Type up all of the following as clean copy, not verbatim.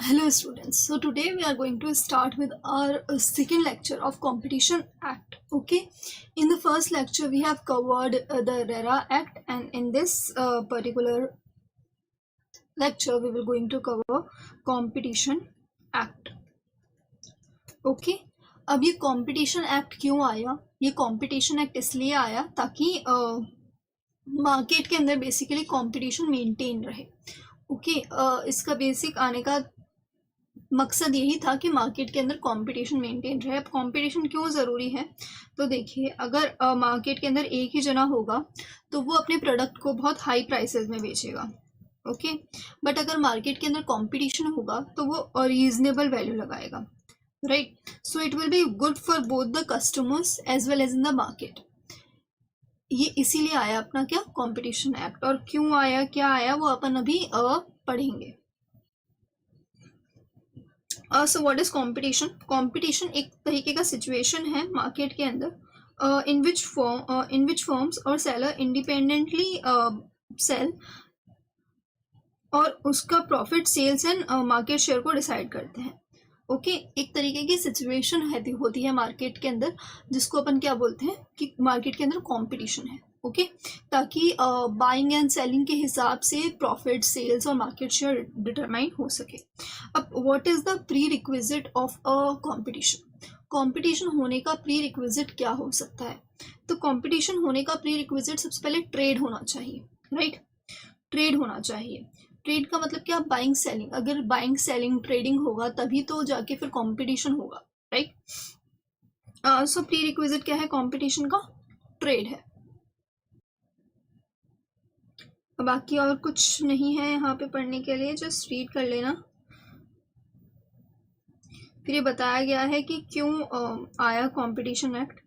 Hello students, so today we are going to start with our second lecture of Competition Act. Okay, in the first lecture we have covered the RERA Act, and in this particular lecture we will going to cover Competition Act. Okay, अब ये Competition Act क्यों आया? ये Competition Act इसलिए आया ताकि market के अंदर बेसिकली कंपटीशन मेंटेन रहे. ओके, इसका बेसिक आने का मकसद यही था कि मार्केट के अंदर कंपटीशन मेंटेन रहे. अब कंपटीशन क्यों ज़रूरी है? तो देखिए, अगर मार्केट के अंदर एक ही जना होगा तो वो अपने प्रोडक्ट को बहुत हाई प्राइसेस में बेचेगा. ओके, बट अगर मार्केट के अंदर कंपटीशन होगा तो वो रीजनेबल वैल्यू लगाएगा. Right, so it will be good for both the customers as well as in the market. ये इसीलिए आया अपना क्या कंपटीशन एक्ट. और क्यों आया, क्या आया, वो अपन अभी पढ़ेंगे. So what is competition? Competition एक तरीके का सिचुएशन है मार्केट के अंदर इन विच फर्म्स और सेलर इंडिपेंडेंटली सेल और उसका profit, sales and market share को डिसाइड करते हैं. ओके, एक तरीके की सिचुएशन होती है मार्केट के अंदर जिसको अपन क्या बोलते हैं कि मार्केट के अंदर कंपटीशन है. ओके, ताकि बाइंग एंड सेलिंग के हिसाब से प्रॉफिट, सेल्स और मार्केट शेयर डिटरमाइन हो सके. अब what is the pre requisite of a competition? Competition होने का प्री रिक्विजिट क्या हो सकता है? तो कंपटीशन होने का प्री रिक्विजिट सबसे पहले ट्रेड होना चाहिए. राइट, ट्रेड होना चाहिए. ट्रेड का मतलब क्या? Buying selling. अगर बाइंग सेलिंग ट्रेडिंग होगा तभी तो जाके फिर कंपटीशन होगा. राइट, सो प्री रिक्विजिट क्या है कंपटीशन का? ट्रेड है. बाकी और कुछ नहीं है यहाँ पे पढ़ने के लिए, जस्ट रीड कर लेना. फिर ये बताया गया है कि क्यों आया कंपटीशन एक्ट.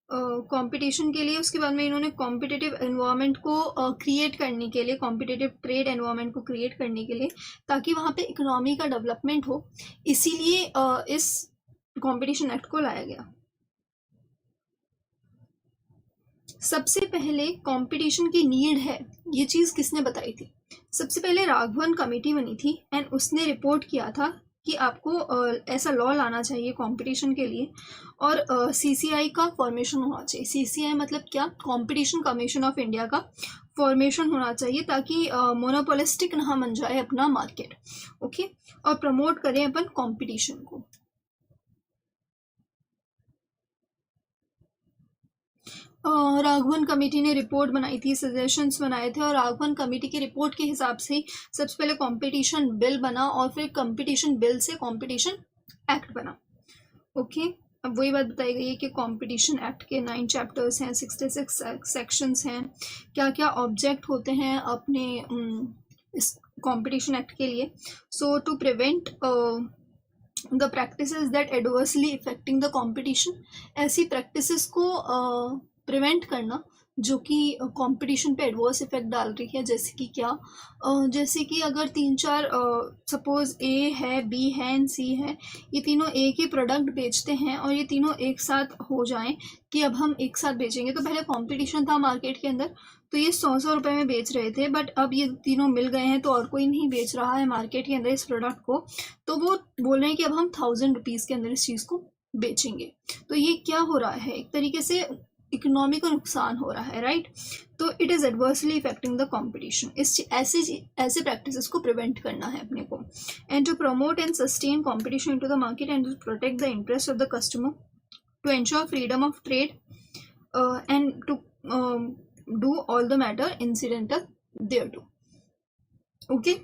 कंपटीशन के लिए, उसके बाद में इन्होंने कॉम्पिटिटिव एनवायरनमेंट को क्रिएट करने के लिए, कॉम्पिटिटिव ट्रेड एनवायरनमेंट को क्रिएट करने के लिए, ताकि वहाँ पे इकोनॉमी का डेवलपमेंट हो, इसीलिए इस कंपटीशन एक्ट को लाया गया. सबसे पहले कंपटीशन की नीड है, ये चीज़ किसने बताई थी? सबसे पहले राघवन कमेटी बनी थी एंड उसने रिपोर्ट किया था कि आपको ऐसा लॉ लाना चाहिए कंपटीशन के लिए, और सीसीआई का फॉर्मेशन होना चाहिए. सीसीआई मतलब क्या? कंपटीशन कमीशन ऑफ इंडिया का फॉर्मेशन होना चाहिए ताकि मोनोपोलिस्टिक ना बन जाए अपना मार्केट. ओके, और प्रमोट करें अपन कंपटीशन को. राघवन कमेटी ने रिपोर्ट बनाई थी, सजेशंस बनाए थे, और राघवन कमेटी की रिपोर्ट के हिसाब से सबसे पहले कंपटीशन बिल बना और फिर कंपटीशन बिल से कंपटीशन एक्ट बना. ओके, अब वही बात बताई गई है कि कंपटीशन एक्ट के 9 चैप्टर्स हैं, 66 सेक्शंस हैं, क्या क्या ऑब्जेक्ट होते हैं अपने इस कंपटीशन एक्ट के लिए. So to prevent the practices that adversely affecting the competition, ऐसी प्रैक्टिसेस को प्रिवेंट करना जो कि कंपटीशन पे एडवर्स इफेक्ट डाल रही है. जैसे कि क्या? जैसे कि अगर 3-4 सपोज ए है, बी है एंड सी है, ये तीनों एक ही प्रोडक्ट बेचते हैं और ये तीनों एक साथ हो जाएं कि अब हम एक साथ बेचेंगे. तो पहले कंपटीशन था मार्केट के अंदर, तो ये 100 रुपये में बेच रहे थे, बट अब ये तीनों मिल गए हैं तो और कोई नहीं बेच रहा है मार्केट के अंदर इस प्रोडक्ट को, तो वो बोल रहे हैं कि अब हम 1000 रुपीज़ के अंदर इस चीज़ को बेचेंगे. तो ये क्या हो रहा है? एक तरीके से इकोनॉमी को नुकसान हो रहा है. राइट, तो it is adversely affecting the competition. ऐसे प्रैक्टिसेस को प्रिवेंट करना है अपने को. And to promote and sustain competition into the market and to protect the interest of the customer, to ensure freedom of trade and to do all the matter incidental thereto. Okay,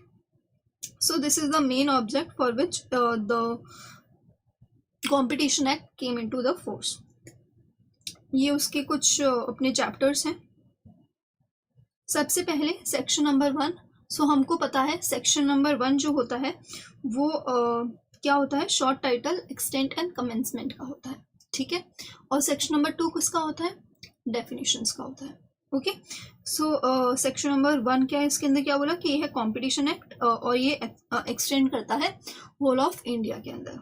so this is the main object for which the competition act came into the force. ये उसके कुछ अपने chapters हैं. सबसे पहले section number 1. सो हमको पता है सेक्शन नंबर 1 जो होता है वो क्या होता है? Short title, extent and commencement का होता है. ठीक है, और सेक्शन नंबर 2 किसका होता है? डेफिनेशंस का होता है. ओके, सो सेक्शन नंबर 1 क्या है? इसके अंदर क्या बोला कि ये है कंपटीशन एक्ट और ये एक्सटेंड करता है होल ऑफ इंडिया के अंदर.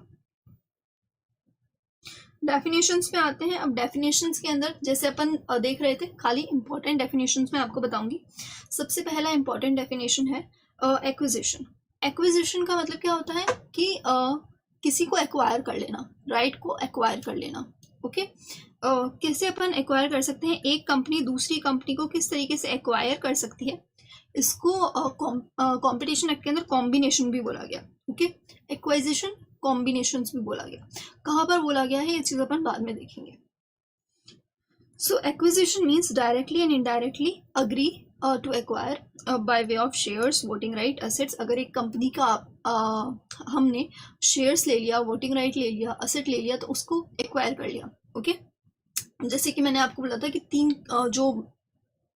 डेफिनेशंस में आते हैं. अब डेफिनेशंस के अंदर जैसे अपन देख रहे थे, खाली इंपॉर्टेंट डेफिनेशंस में आपको बताऊंगी. सबसे पहला इंपॉर्टेंट डेफिनेशन है एक्विजिशन. एक्विजिशन का मतलब क्या होता है कि किसी को एक्वायर कर लेना, राइट को एक्वायर कर लेना। ओके, कैसे अपन एक्वायर कर सकते हैं, एक कंपनी दूसरी कंपनी को किस तरीके से एक्वायर कर सकती है, इसको कंपटीशन एक्ट के अंदर कॉम्बिनेशन भी बोला गया। ओके, एक्वाइजिशन कॉम्बिनेशन भी बोला गया। कहाँ पर बोला गया है ये चीज़ अपन बाद में देखेंगे। So acquisition means directly and indirectly agree to acquire by way of shares, voting right, assets. अगर एक कंपनी का हमने शेयर्स ले लिया, वोटिंग राइट ले लिया, असेट ले लिया, तो उसको एक्वायर कर लिया। ओके, जैसे कि मैंने आपको बोला था कि तीन जो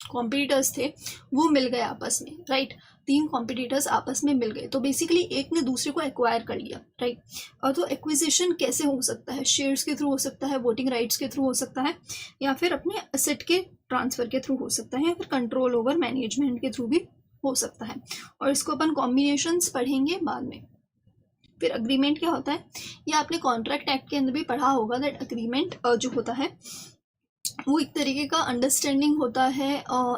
कॉम्पिटिटर्स थे वो मिल गए आपस में, राइट, तीन कॉम्पिटिटर्स आपस में मिल गए, तो बेसिकली एक ने दूसरे को एक्वायर कर लिया, राइट। और तो एक्विजिशन कैसे हो सकता है, शेयर्स के थ्रू हो सकता है, वोटिंग राइट्स के थ्रू हो सकता है, या फिर अपने असेट के ट्रांसफर के थ्रू हो सकता है, या फिर कंट्रोल ओवर मैनेजमेंट के थ्रू भी हो सकता है। और इसको अपन कॉम्बिनेशंस पढ़ेंगे बाद में। फिर अग्रीमेंट क्या होता है, ये आपने कॉन्ट्रैक्ट एक्ट के अंदर भी पढ़ा होगा, दैट अग्रीमेंट जो होता है वो एक तरीके का अंडरस्टैंडिंग होता है,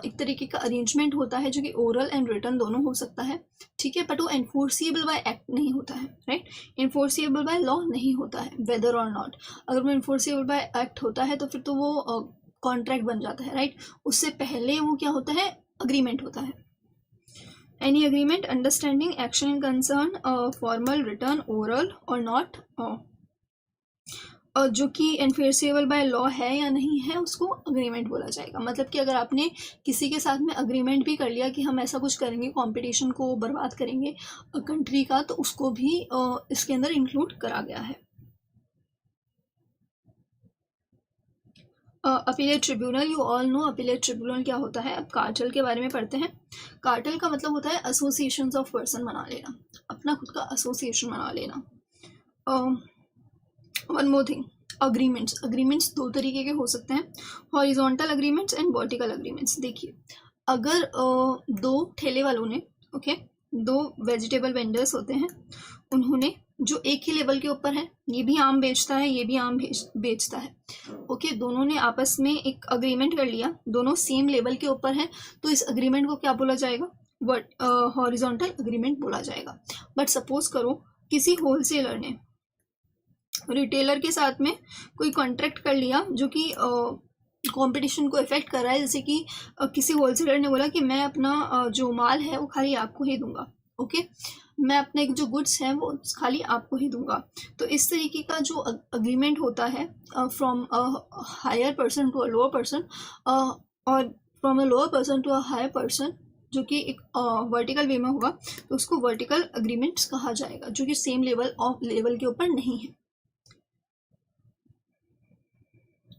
एक तरीके का अरेंजमेंट होता है जो कि ओरल एंड रिटन दोनों हो सकता है, ठीक है, बट वो एनफोर्सिएबल बाय एक्ट नहीं होता है, राइट, एनफोर्सिएबल बाय लॉ नहीं होता है, वेदर और नॉट। अगर वो एनफोर्सिएबल बाय एक्ट होता है तो फिर तो वो कॉन्ट्रैक्ट बन जाता है, राइट। उससे पहले वो क्या होता है, अग्रीमेंट होता है। Any agreement, understanding, action in concern, formal, return, oral और नॉट, और जो कि एनफोर्सेबल बाय लॉ है या नहीं है, उसको अग्रीमेंट बोला जाएगा। मतलब कि अगर आपने किसी के साथ में अग्रीमेंट भी कर लिया कि हम ऐसा कुछ करेंगे, कंपटीशन को बर्बाद करेंगे कंट्री का, तो उसको भी इसके अंदर इंक्लूड करा गया है। Appellate tribunal, you all know appellate tribunal क्या होता है। अब कार्टेल के बारे में पढ़ते हैं। कार्टेल का मतलब होता है एसोसिएशंस ऑफ पर्सन बना लेना, अपना खुद का एसोसिएशन बना लेना। One more thing, agreements, agreements दो तरीके के हो सकते हैं, horizontal agreements and vertical agreements. देखिए, अगर दो ठेले वालों ने, ओके, दो वेजिटेबल वेंडर्स होते हैं, उन्होंने जो एक ही लेवल के ऊपर है, ये भी आम बेचता है, ये भी आम बेचता है, ओके, दोनों ने आपस में एक अग्रीमेंट कर लिया, दोनों सेम लेवल के ऊपर है, तो इस अग्रीमेंट को क्या बोला जाएगा, हॉरिजॉन्टल अग्रीमेंट बोला जाएगा। बट सपोज करो किसी होलसेलर ने रिटेलर के साथ में कोई कॉन्ट्रैक्ट कर लिया जो कि कंपटीशन को इफेक्ट कर रहा है, जैसे कि किसी होलसेलर ने बोला कि मैं अपना जो माल है वो खाली आपको ही दूंगा, ओके, मैं अपने जो गुड्स हैं वो खाली आपको ही दूंगा। तो इस तरीके का जो अग्रीमेंट होता है from a higher person to a lower person, और from a lower person to a higher person, जो कि एक वर्टिकल वे में होगा, तो उसको वर्टिकल अग्रीमेंट्स कहा जाएगा, जो कि सेम लेवल के ऊपर नहीं है।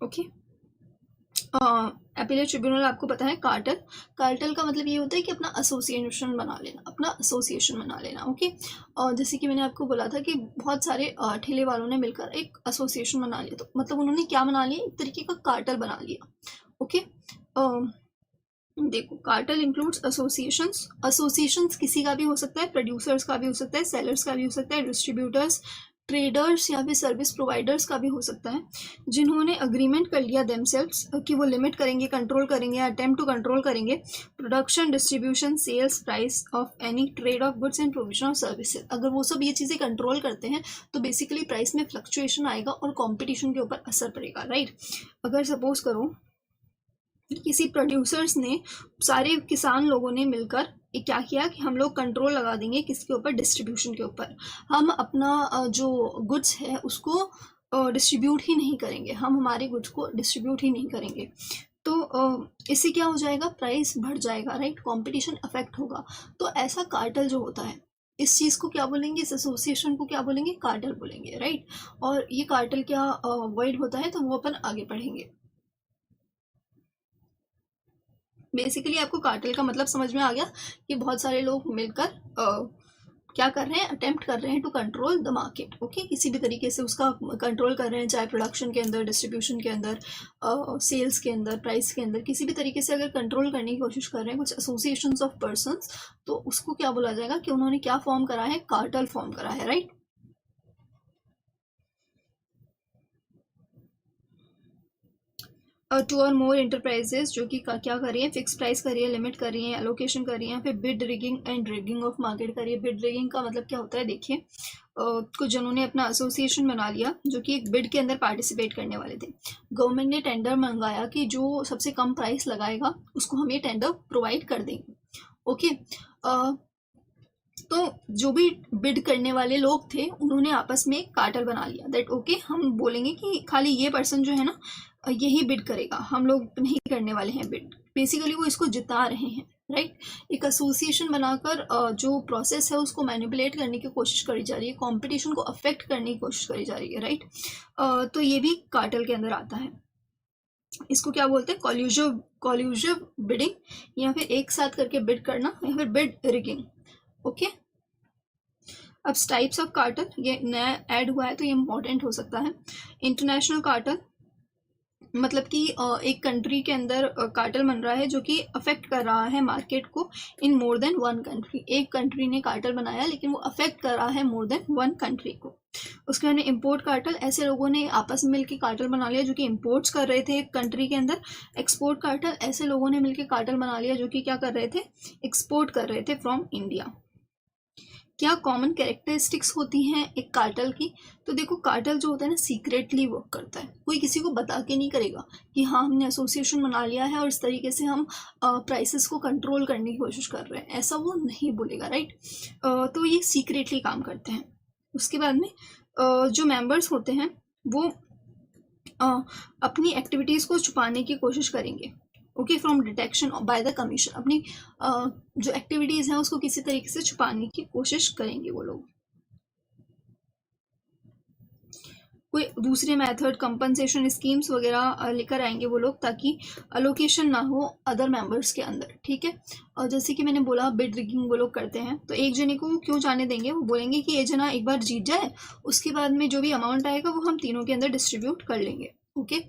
ओके, अपीलेट ट्रिब्यूनल आपको पता है। कार्टेल, कार्टेल का मतलब ये होता है कि अपना एसोसिएशन बना लेना, अपना एसोसिएशन बना लेना। ओके, और जैसे कि मैंने आपको बोला था कि बहुत सारे ठेले वालों ने मिलकर एक एसोसिएशन बना लिया, तो मतलब उन्होंने क्या बना लिया, एक तरीके का कार्टेल बना लिया। ओके, देखो, कार्टेल इंक्लूड्स एसोसिएशंस, एसोसिएशंस किसी का भी हो सकता है, प्रोड्यूसर्स का भी हो सकता है, सेलर्स का भी हो सकता है, डिस्ट्रीब्यूटर्स, ट्रेडर्स या फिर सर्विस प्रोवाइडर्स का भी हो सकता है, जिन्होंने अग्रीमेंट कर लिया देमसेल्व्स कि वो लिमिट करेंगे, कंट्रोल करेंगे, अटेम्प्ट टू कंट्रोल करेंगे production, distribution, sales, price of any trade of goods and provision of services. अगर वो सब ये चीज़ें कंट्रोल करते हैं तो बेसिकली प्राइस में फ्लक्चुएशन आएगा और कॉम्पिटिशन के ऊपर असर पड़ेगा, राइट। अगर सपोज करो किसी प्रोड्यूसर्स ने, सारे किसान लोगों ने मिलकर क्या किया कि हम लोग कंट्रोल लगा देंगे किसके ऊपर, डिस्ट्रीब्यूशन के ऊपर, हम अपना जो गुड्स है उसको डिस्ट्रीब्यूट ही नहीं करेंगे, हम हमारे गुड्स को डिस्ट्रीब्यूट ही नहीं करेंगे, तो इससे क्या हो जाएगा, प्राइस बढ़ जाएगा, राइट, कंपटीशन अफेक्ट होगा। तो ऐसा कार्टेल जो होता है, इस चीज़ को क्या बोलेंगे, इस एसोसिएशन को क्या बोलेंगे, कार्टेल बोलेंगे, राइट। और ये कार्टेल क्या अवॉइड होता है, तो वो अपन आगे पढ़ेंगे। बेसिकली आपको कार्टेल का मतलब समझ में आ गया कि बहुत सारे लोग मिलकर क्या कर रहे हैं, अटेम्प्ट कर रहे हैं to control the market. Okay, किसी भी तरीके से उसका कंट्रोल कर रहे हैं, चाहे प्रोडक्शन के अंदर, डिस्ट्रीब्यूशन के अंदर, सेल्स के अंदर, प्राइस के अंदर, किसी भी तरीके से अगर कंट्रोल करने की कोशिश कर रहे हैं कुछ एसोसिएशंस ऑफ पर्संस, तो उसको क्या बोला जाएगा कि उन्होंने क्या फॉर्म करा है, कार्टेल फॉर्म करा है, राइट। टू और मोर इंटरप्राइजेज जो कि क्या कर रही है, फिक्स प्राइस कर रही है, लिमिट कर रही है, एलोकेशन कर रही है, फिर bid rigging and rigging of market कर रही है। बिड रिगिंग का मतलब क्या होता है, देखिए कुछ जनों ने अपना एसोसिएशन बना लिया जो कि एक बिड के अंदर पार्टिसिपेट करने वाले थे। गवर्नमेंट ने टेंडर मंगाया कि जो सबसे कम प्राइस लगाएगा उसको हम ये टेंडर प्रोवाइड कर देंगे। ओके, तो जो भी बिड करने वाले लोग थे उन्होंने आपस में कार्टेल बना लिया दैट ओके हम बोलेंगे कि खाली ये पर्सन जो है ना यही बिड करेगा, हम लोग नहीं करने वाले हैं बिड। बेसिकली वो इसको जिता रहे हैं, राइट। एक एसोसिएशन बनाकर जो प्रोसेस है उसको मैनिपुलेट करने की कोशिश करी जा रही है, कंपटीशन को अफेक्ट करने की कोशिश करी जा रही है, राइट। तो ये भी कार्टेल के अंदर आता है। इसको क्या बोलते हैं, कॉल्यूजिव बिडिंग या फिर एक साथ करके बिड करना या फिर बिड रिगिंग। ओके, अब टाइप्स ऑफ कार्टल ये नया ऐड हुआ है तो ये इंपॉर्टेंट हो सकता है। इंटरनेशनल कार्टल मतलब कि एक कंट्री के अंदर कार्टल बन रहा है जो कि अफेक्ट कर रहा है मार्केट को इन मोर देन वन कंट्री। एक कंट्री ने कार्टल बनाया लेकिन वो अफेक्ट कर रहा है मोर देन वन कंट्री को। उसके बाद इंपोर्ट कार्टल, ऐसे लोगों ने आपस में मिलकर कार्टल बना लिया जो कि इंपोर्ट्स कर रहे थे एक कंट्री के अंदर। एक्सपोर्ट कार्टल, ऐसे लोगों ने मिलकर कार्टल बना लिया जो कि क्या कर रहे थे, एक्सपोर्ट कर रहे थे फ्रॉम इंडिया। क्या कॉमन कैरेक्टरिस्टिक्स होती हैं एक कार्टल की, तो देखो कार्टल जो होता है ना सीक्रेटली वर्क करता है, कोई किसी को बता के नहीं करेगा कि हाँ हमने एसोसिएशन बना लिया है और इस तरीके से हम प्राइसेस को कंट्रोल करने की कोशिश कर रहे हैं, ऐसा वो नहीं बोलेगा, राइट। तो ये सीक्रेटली काम करते हैं। उसके बाद में जो मेंबर्स होते हैं वो अपनी एक्टिविटीज़ को छुपाने की कोशिश करेंगे, okay, from detection by the commission. अपनी जो एक्टिविटीज़ हैं उसको किसी तरीके से छुपाने की कोशिश करेंगे वो लोग। कोई दूसरे मेथड कंपनसेशन स्कीम्स वगैरह लेकर आएंगे वो लोग ताकि अलोकेशन ना हो अदर मेंबर्स के अंदर, ठीक है। और जैसे कि मैंने बोला बिड रिगिंग वो लोग करते हैं, तो एक जने को क्यों जाने देंगे, वो बोलेंगे कि ये जना एक बार जीत जाए उसके बाद में जो भी अमाउंट आएगा वो हम तीनों के अंदर डिस्ट्रीब्यूट कर लेंगे, ओके।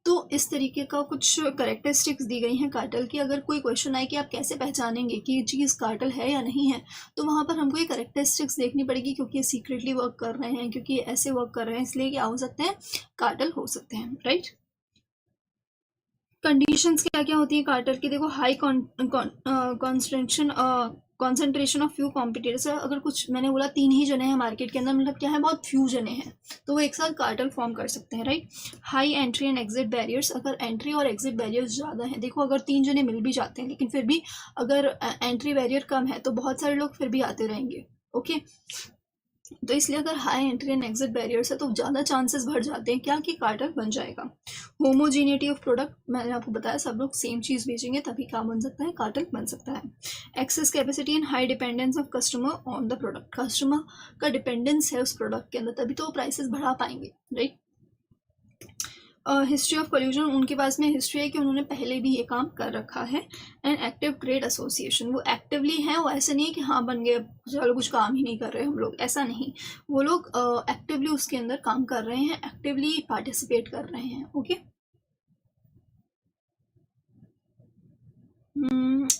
तो इस तरीके का कुछ करेक्टरिस्टिक्स दी गई हैं कार्टल की। अगर कोई क्वेश्चन आए कि आप कैसे पहचानेंगे कि ये चीज़ कार्टल है या नहीं है, तो वहाँ पर हमको ये करेक्टरिस्टिक्स देखनी पड़ेगी, क्योंकि ये सीक्रेटली वर्क कर रहे हैं, क्योंकि ये ऐसे वर्क कर रहे हैं, इसलिए क्या हो सकते हैं, कार्टल हो सकते हैं, राइट। कंडीशंस क्या क्या होती है कार्टल की, देखो high concentration of few competitors. अगर कुछ मैंने बोला 3 ही जने हैं मार्केट के अंदर, मतलब क्या है, बहुत फ्यू जने हैं, तो वो एक साथ कार्टल फॉर्म कर सकते हैं, right. High entry and exit barriers, अगर एंट्री और एग्जिट बैरियर्स ज़्यादा हैं, देखो अगर 3 जने मिल भी जाते हैं लेकिन फिर भी अगर एंट्री बैरियर कम है तो बहुत सारे लोग फिर भी आते रहेंगे, ओके। तो इसलिए अगर high entry and exit barriers है तो ज़्यादा चांसेस बढ़ जाते हैं क्या, कि कार्टल बन जाएगा। होमोजीनिटी ऑफ प्रोडक्ट, मैंने आपको बताया सब लोग सेम चीज़ बेचेंगे तभी क्या बन सकता है, कार्टल बन सकता है। Access capacity and high dependence of customer on the product, customer का डिपेंडेंस है उस प्रोडक्ट के अंदर तभी तो वो प्राइसेस बढ़ा पाएंगे, राइट। हिस्ट्री ऑफ कॉल्यूजन, उनके पास में हिस्ट्री है कि उन्होंने पहले भी ये काम कर रखा है। एंड एक्टिव ट्रेड एसोसिएशन, वो एक्टिवली हैं, वो ऐसा नहीं है कि हाँ बन गए चलो कुछ काम ही नहीं कर रहे हम लोग, ऐसा नहीं, वो लोग एक्टिवली उसके अंदर काम कर रहे हैं, एक्टिवली पार्टिसिपेट कर रहे हैं, ओके।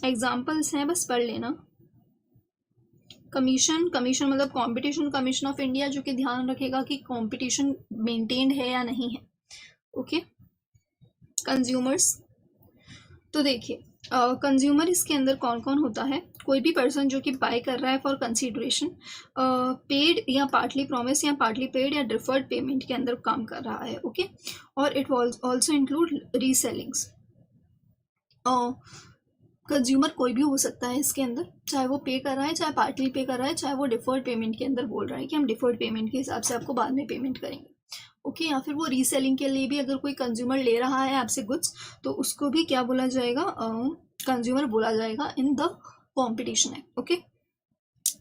एग्जाम्पल्स हैं, बस पढ़ लेना। कमीशन, कमीशन मतलब कंपटीशन कमीशन ऑफ इंडिया, जो कि ध्यान रखेगा कि कंपटीशन मेंटेन्ड है या नहीं है, ओके। कंज्यूमर्स, तो देखिए कंज्यूमर इसके अंदर कौन कौन होता है, कोई भी पर्सन जो कि बाय कर रहा है फॉर कंसीडरेशन, पेड या पार्टली प्रॉमिस या पार्टली पेड या डिफर्ड पेमेंट के अंदर काम कर रहा है, ओके। और इट ऑल्सो इंक्लूड रीसेलिंग्स। कंज्यूमर कोई भी हो सकता है इसके अंदर, चाहे वो पे कर रहा है, चाहे पार्टली पे कर रहा है, चाहे वो डिफर्ड पेमेंट के अंदर बोल रहा है कि हम डिफर्ड पेमेंट के हिसाब से आपको बाद में पेमेंट करेंगे, ओके। या फिर वो रीसेलिंग के लिए भी अगर कोई कंज्यूमर ले रहा है आपसे गुड्स तो उसको भी क्या बोला जाएगा, कंज्यूमर बोला जाएगा in the competition act, okay.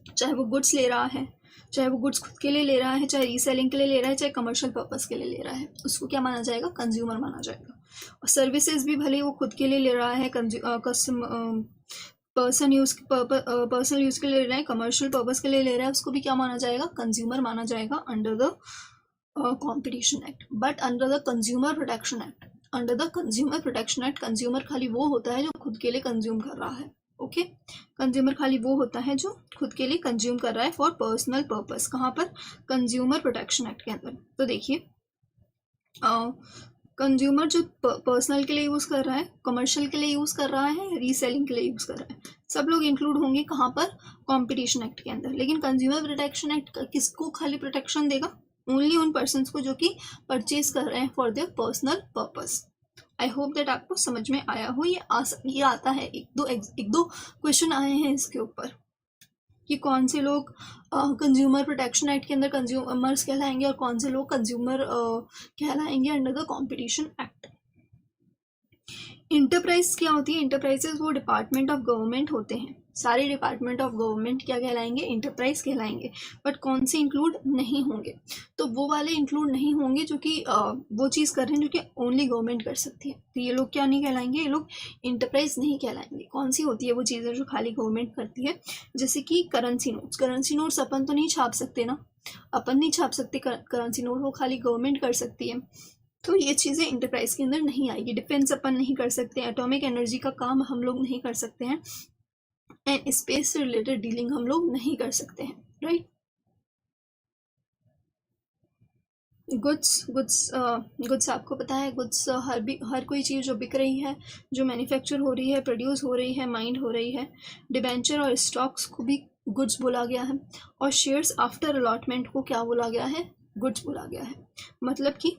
चाहे वो गुड्स ले रहा है, चाहे वो गुड्स खुद के लिए ले रहा है, चाहे रीसेलिंग के लिए ले रहा है, चाहे कमर्शियल पर्पस के लिए ले रहा है, उसको क्या माना जाएगा, कंज्यूमर माना जाएगा। और सर्विसेज भी भले वो खुद के लिए ले रहा है, पर्सनल यूज़ के लिए ले रहा है, कमर्शियल पर्पस के लिए ले रहा है, उसको भी क्या माना जाएगा, कंज्यूमर माना जाएगा under the competition act. But under the consumer protection act, under the consumer protection act consumer खाली वो होता है जो खुद के लिए कंज्यूम कर रहा है, ओके। कंज्यूमर खाली वो होता है जो खुद के लिए कंज्यूम कर रहा है फॉर पर्सनल पर्पस, कहाँ पर, कंज्यूमर प्रोटेक्शन एक्ट के अंदर। तो देखिए कंज्यूमर जो पर्सनल के लिए यूज़ कर रहा है, कमर्शियल के लिए यूज़ कर रहा है, रीसेलिंग के लिए यूज़ कर रहा है, सब लोग इंक्लूड होंगे कहाँ पर, कंपटीशन एक्ट के अंदर। लेकिन कंज्यूमर प्रोटेक्शन एक्ट किसको खाली प्रोटेक्शन देगा, ओनली उन पर्सनस को जो कि परचेज कर रहे हैं for their personal purpose. I hope that आपको समझ में आया हो। ये आता है, एक दो क्वेश्चन आए हैं इसके ऊपर कि कौन से लोग कंज्यूमर प्रोटेक्शन एक्ट के अंदर कंज्यूमर्स कहलाएंगे और कौन से लोग कंज्यूमर कहलाएंगे under the competition act. Enterprise क्या होती है, इंटरप्राइजेस वो डिपार्टमेंट ऑफ गवर्नमेंट होते हैं, सारे डिपार्टमेंट ऑफ गवर्नमेंट क्या कहलाएंगे, इंटरप्राइज कहलाएंगे। बट कौन से इंक्लूड नहीं होंगे, तो वो वाले इंक्लूड नहीं होंगे जो कि वो चीज़ कर रहे हैं जो कि ओनली गवर्नमेंट कर सकती है, तो ये लोग क्या नहीं कहलाएंगे, ये लोग इंटरप्राइज नहीं कहलाएंगे। कौन सी होती है वो चीज़ें जो खाली गवर्नमेंट करती है, जैसे कि करेंसी नोट्स। करेंसी नोट्स अपन तो नहीं छाप सकते ना, अपन नहीं छाप सकते करेंसी नोट, वो खाली गवर्नमेंट कर सकती है, तो ये चीज़ें इंटरप्राइज के अंदर नहीं आएगी। डिफेंस अपन नहीं कर सकते, एटॉमिक एनर्जी का काम हम लोग नहीं कर सकते हैं, एंड स्पेस से रिलेटेड डीलिंग हम लोग नहीं कर सकते हैं, राइट। गुड्स आपको पता है, गुड्स हर कोई चीज़ जो बिक रही है, जो मैन्युफैक्चर हो रही है, प्रोड्यूस हो रही है, माइंड हो रही है। डिबेंचर और स्टॉक्स को भी गुड्स बोला गया है, और शेयर्स आफ्टर अलॉटमेंट को क्या बोला गया है, गुड्स बोला गया है। मतलब कि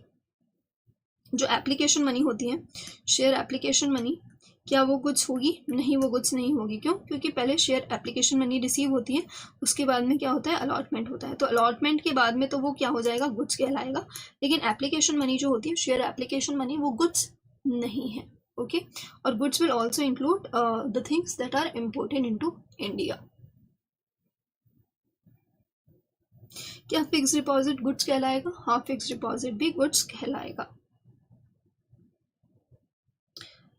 जो एप्लीकेशन मनी होती है, शेयर एप्लीकेशन मनी, क्या वो गुड्स होगी, नहीं, वो गुड्स नहीं होगी। क्यों, क्योंकि पहले शेयर एप्लीकेशन मनी रिसीव होती है, उसके बाद में क्या होता है, अलॉटमेंट होता है, तो अलॉटमेंट के बाद में तो वो क्या हो जाएगा, गुड्स कहलाएगा। लेकिन एप्लीकेशन मनी जो होती है, शेयर एप्लीकेशन मनी, वो गुड्स नहीं है, ओके। और goods will also include the things that are important into India. क्या फिक्स डिपॉजिट गुड्स कहलाएगा, हाँ, फिक्स डिपॉजिट भी गुड्स कहलाएगा।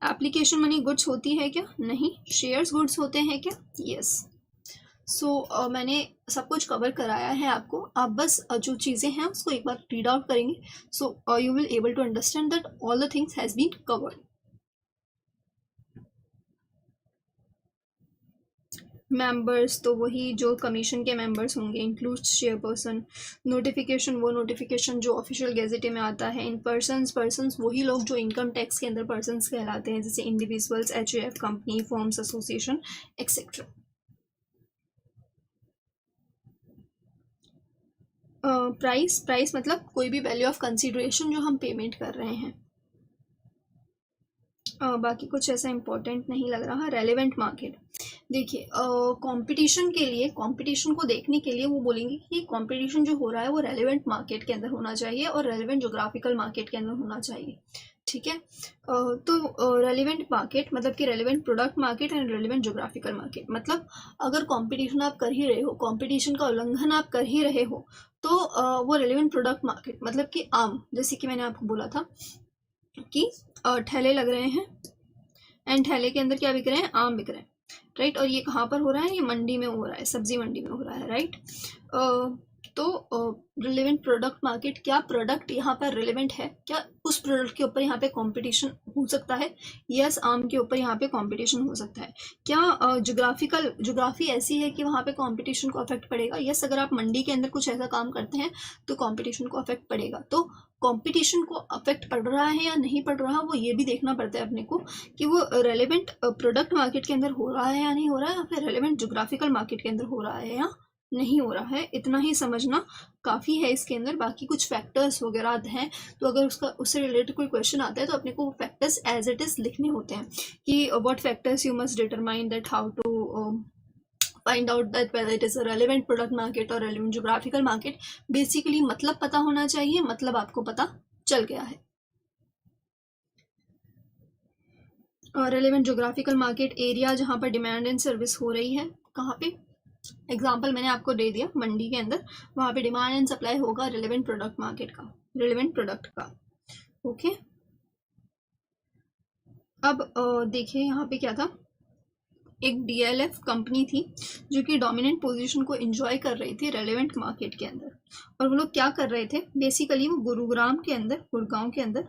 एप्लीकेशन मनी गुड्स होती है क्या, नहीं। शेयर्स गुड्स होते हैं क्या, यस। सो मैंने सब कुछ कवर कराया है आपको, आप बस जो चीज़ें हैं उसको एक बार रीड आउट करेंगे, so you will able to understand that all the things has been covered. Members तो वही जो कमीशन के मेंबर्स होंगे, इंक्लूड्स चेयरपर्सन। नोटिफिकेशन, वो नोटिफिकेशन जो ऑफिशियल गैजेटे में आता है। इन पर्सन्स वही लोग जो इनकम टैक्स के अंदर पर्सन्स कहलाते हैं, जैसे individuals, HUF, company, firms, association, etcetera. Price मतलब कोई भी वैल्यू ऑफ कंसिडरेशन जो हम पेमेंट कर रहे हैं। बाकी कुछ ऐसा इंपॉर्टेंट नहीं लग रहा। रेलेवेंट मार्केट, देखिए कंपटीशन के लिए, कंपटीशन को देखने के लिए वो बोलेंगे कि कंपटीशन जो हो रहा है वो रेलेवेंट मार्केट के अंदर होना चाहिए और रेलेवेंट जोग्राफिकल मार्केट के अंदर होना चाहिए, ठीक है। तो रेलेवेंट मार्केट मतलब कि relevant product market and relevant geographical market, मतलब अगर कंपटीशन आप कर ही रहे हो, कंपटीशन का उल्लंघन आप कर ही रहे हो, तो वो रेलेवेंट प्रोडक्ट मार्केट मतलब कि आम, जैसे कि मैंने आपको बोला था कि ठेले लग रहे हैं एंड ठेले के अंदर क्या बिक रहे हैं, आम बिक रहे हैं, राइट। और ये कहाँ पर हो रहा है, ये मंडी में हो रहा है, सब्जी मंडी में हो रहा है, राइट। तो रिलेवेंट प्रोडक्ट मार्केट, क्या प्रोडक्ट यहाँ पर रिलेवेंट है, क्या उस प्रोडक्ट के ऊपर यहाँ पे कंपटीशन हो सकता है, यस, आम के ऊपर यहाँ पे कंपटीशन हो सकता है। क्या जोग्राफी ऐसी है कि वहाँ पे कंपटीशन को अफेक्ट पड़ेगा, यस। अगर आप मंडी के अंदर कुछ ऐसा काम करते हैं तो कंपटीशन को अफेक्ट पड़ेगा। तो कंपटीशन को अफेक्ट पड़ रहा है या नहीं पड़ रहा, वो ये भी देखना पड़ता है अपने को कि वो रेलेवेंट प्रोडक्ट मार्केट के अंदर हो रहा है या नहीं हो रहा है, या फिर रेलेवेंट जोग्राफिकल मार्केट के अंदर हो रहा है या नहीं हो रहा है। इतना ही समझना काफ़ी है इसके अंदर। बाकी कुछ फैक्टर्स वगैरह हैं, तो अगर उससे रिलेटेड कोई क्वेश्चन आता है तो अपने को वो फैक्टर्स एज इट इज़ लिखने होते हैं कि what factors you must determine that how to find out that whether it is a relevant product market और रेलेवेंट जोग्राफिकल मार्केट। बेसिकली मतलब पता होना चाहिए, मतलब आपको पता चल गया है। और रेलेवेंट जोग्राफिकल मार्केट एरिया जहाँ पर डिमांड एंड सर्विस हो रही है, कहाँ पे, एग्जाम्पल मैंने आपको दे दिया, मंडी के अंदर, वहाँ पे डिमांड एंड सप्लाई होगा रेलेवेंट प्रोडक्ट मार्केट का, रेलेवेंट प्रोडक्ट का, ओके। अब देखिए यहाँ पे क्या था, एक DLF कंपनी थी जो कि डोमिनेंट पोजीशन को एंजॉय कर रही थी रेलेवेंट मार्केट के अंदर। और वो लोग क्या कर रहे थे, बेसिकली वो गुरुग्राम के अंदर, गुड़गांव के अंदर,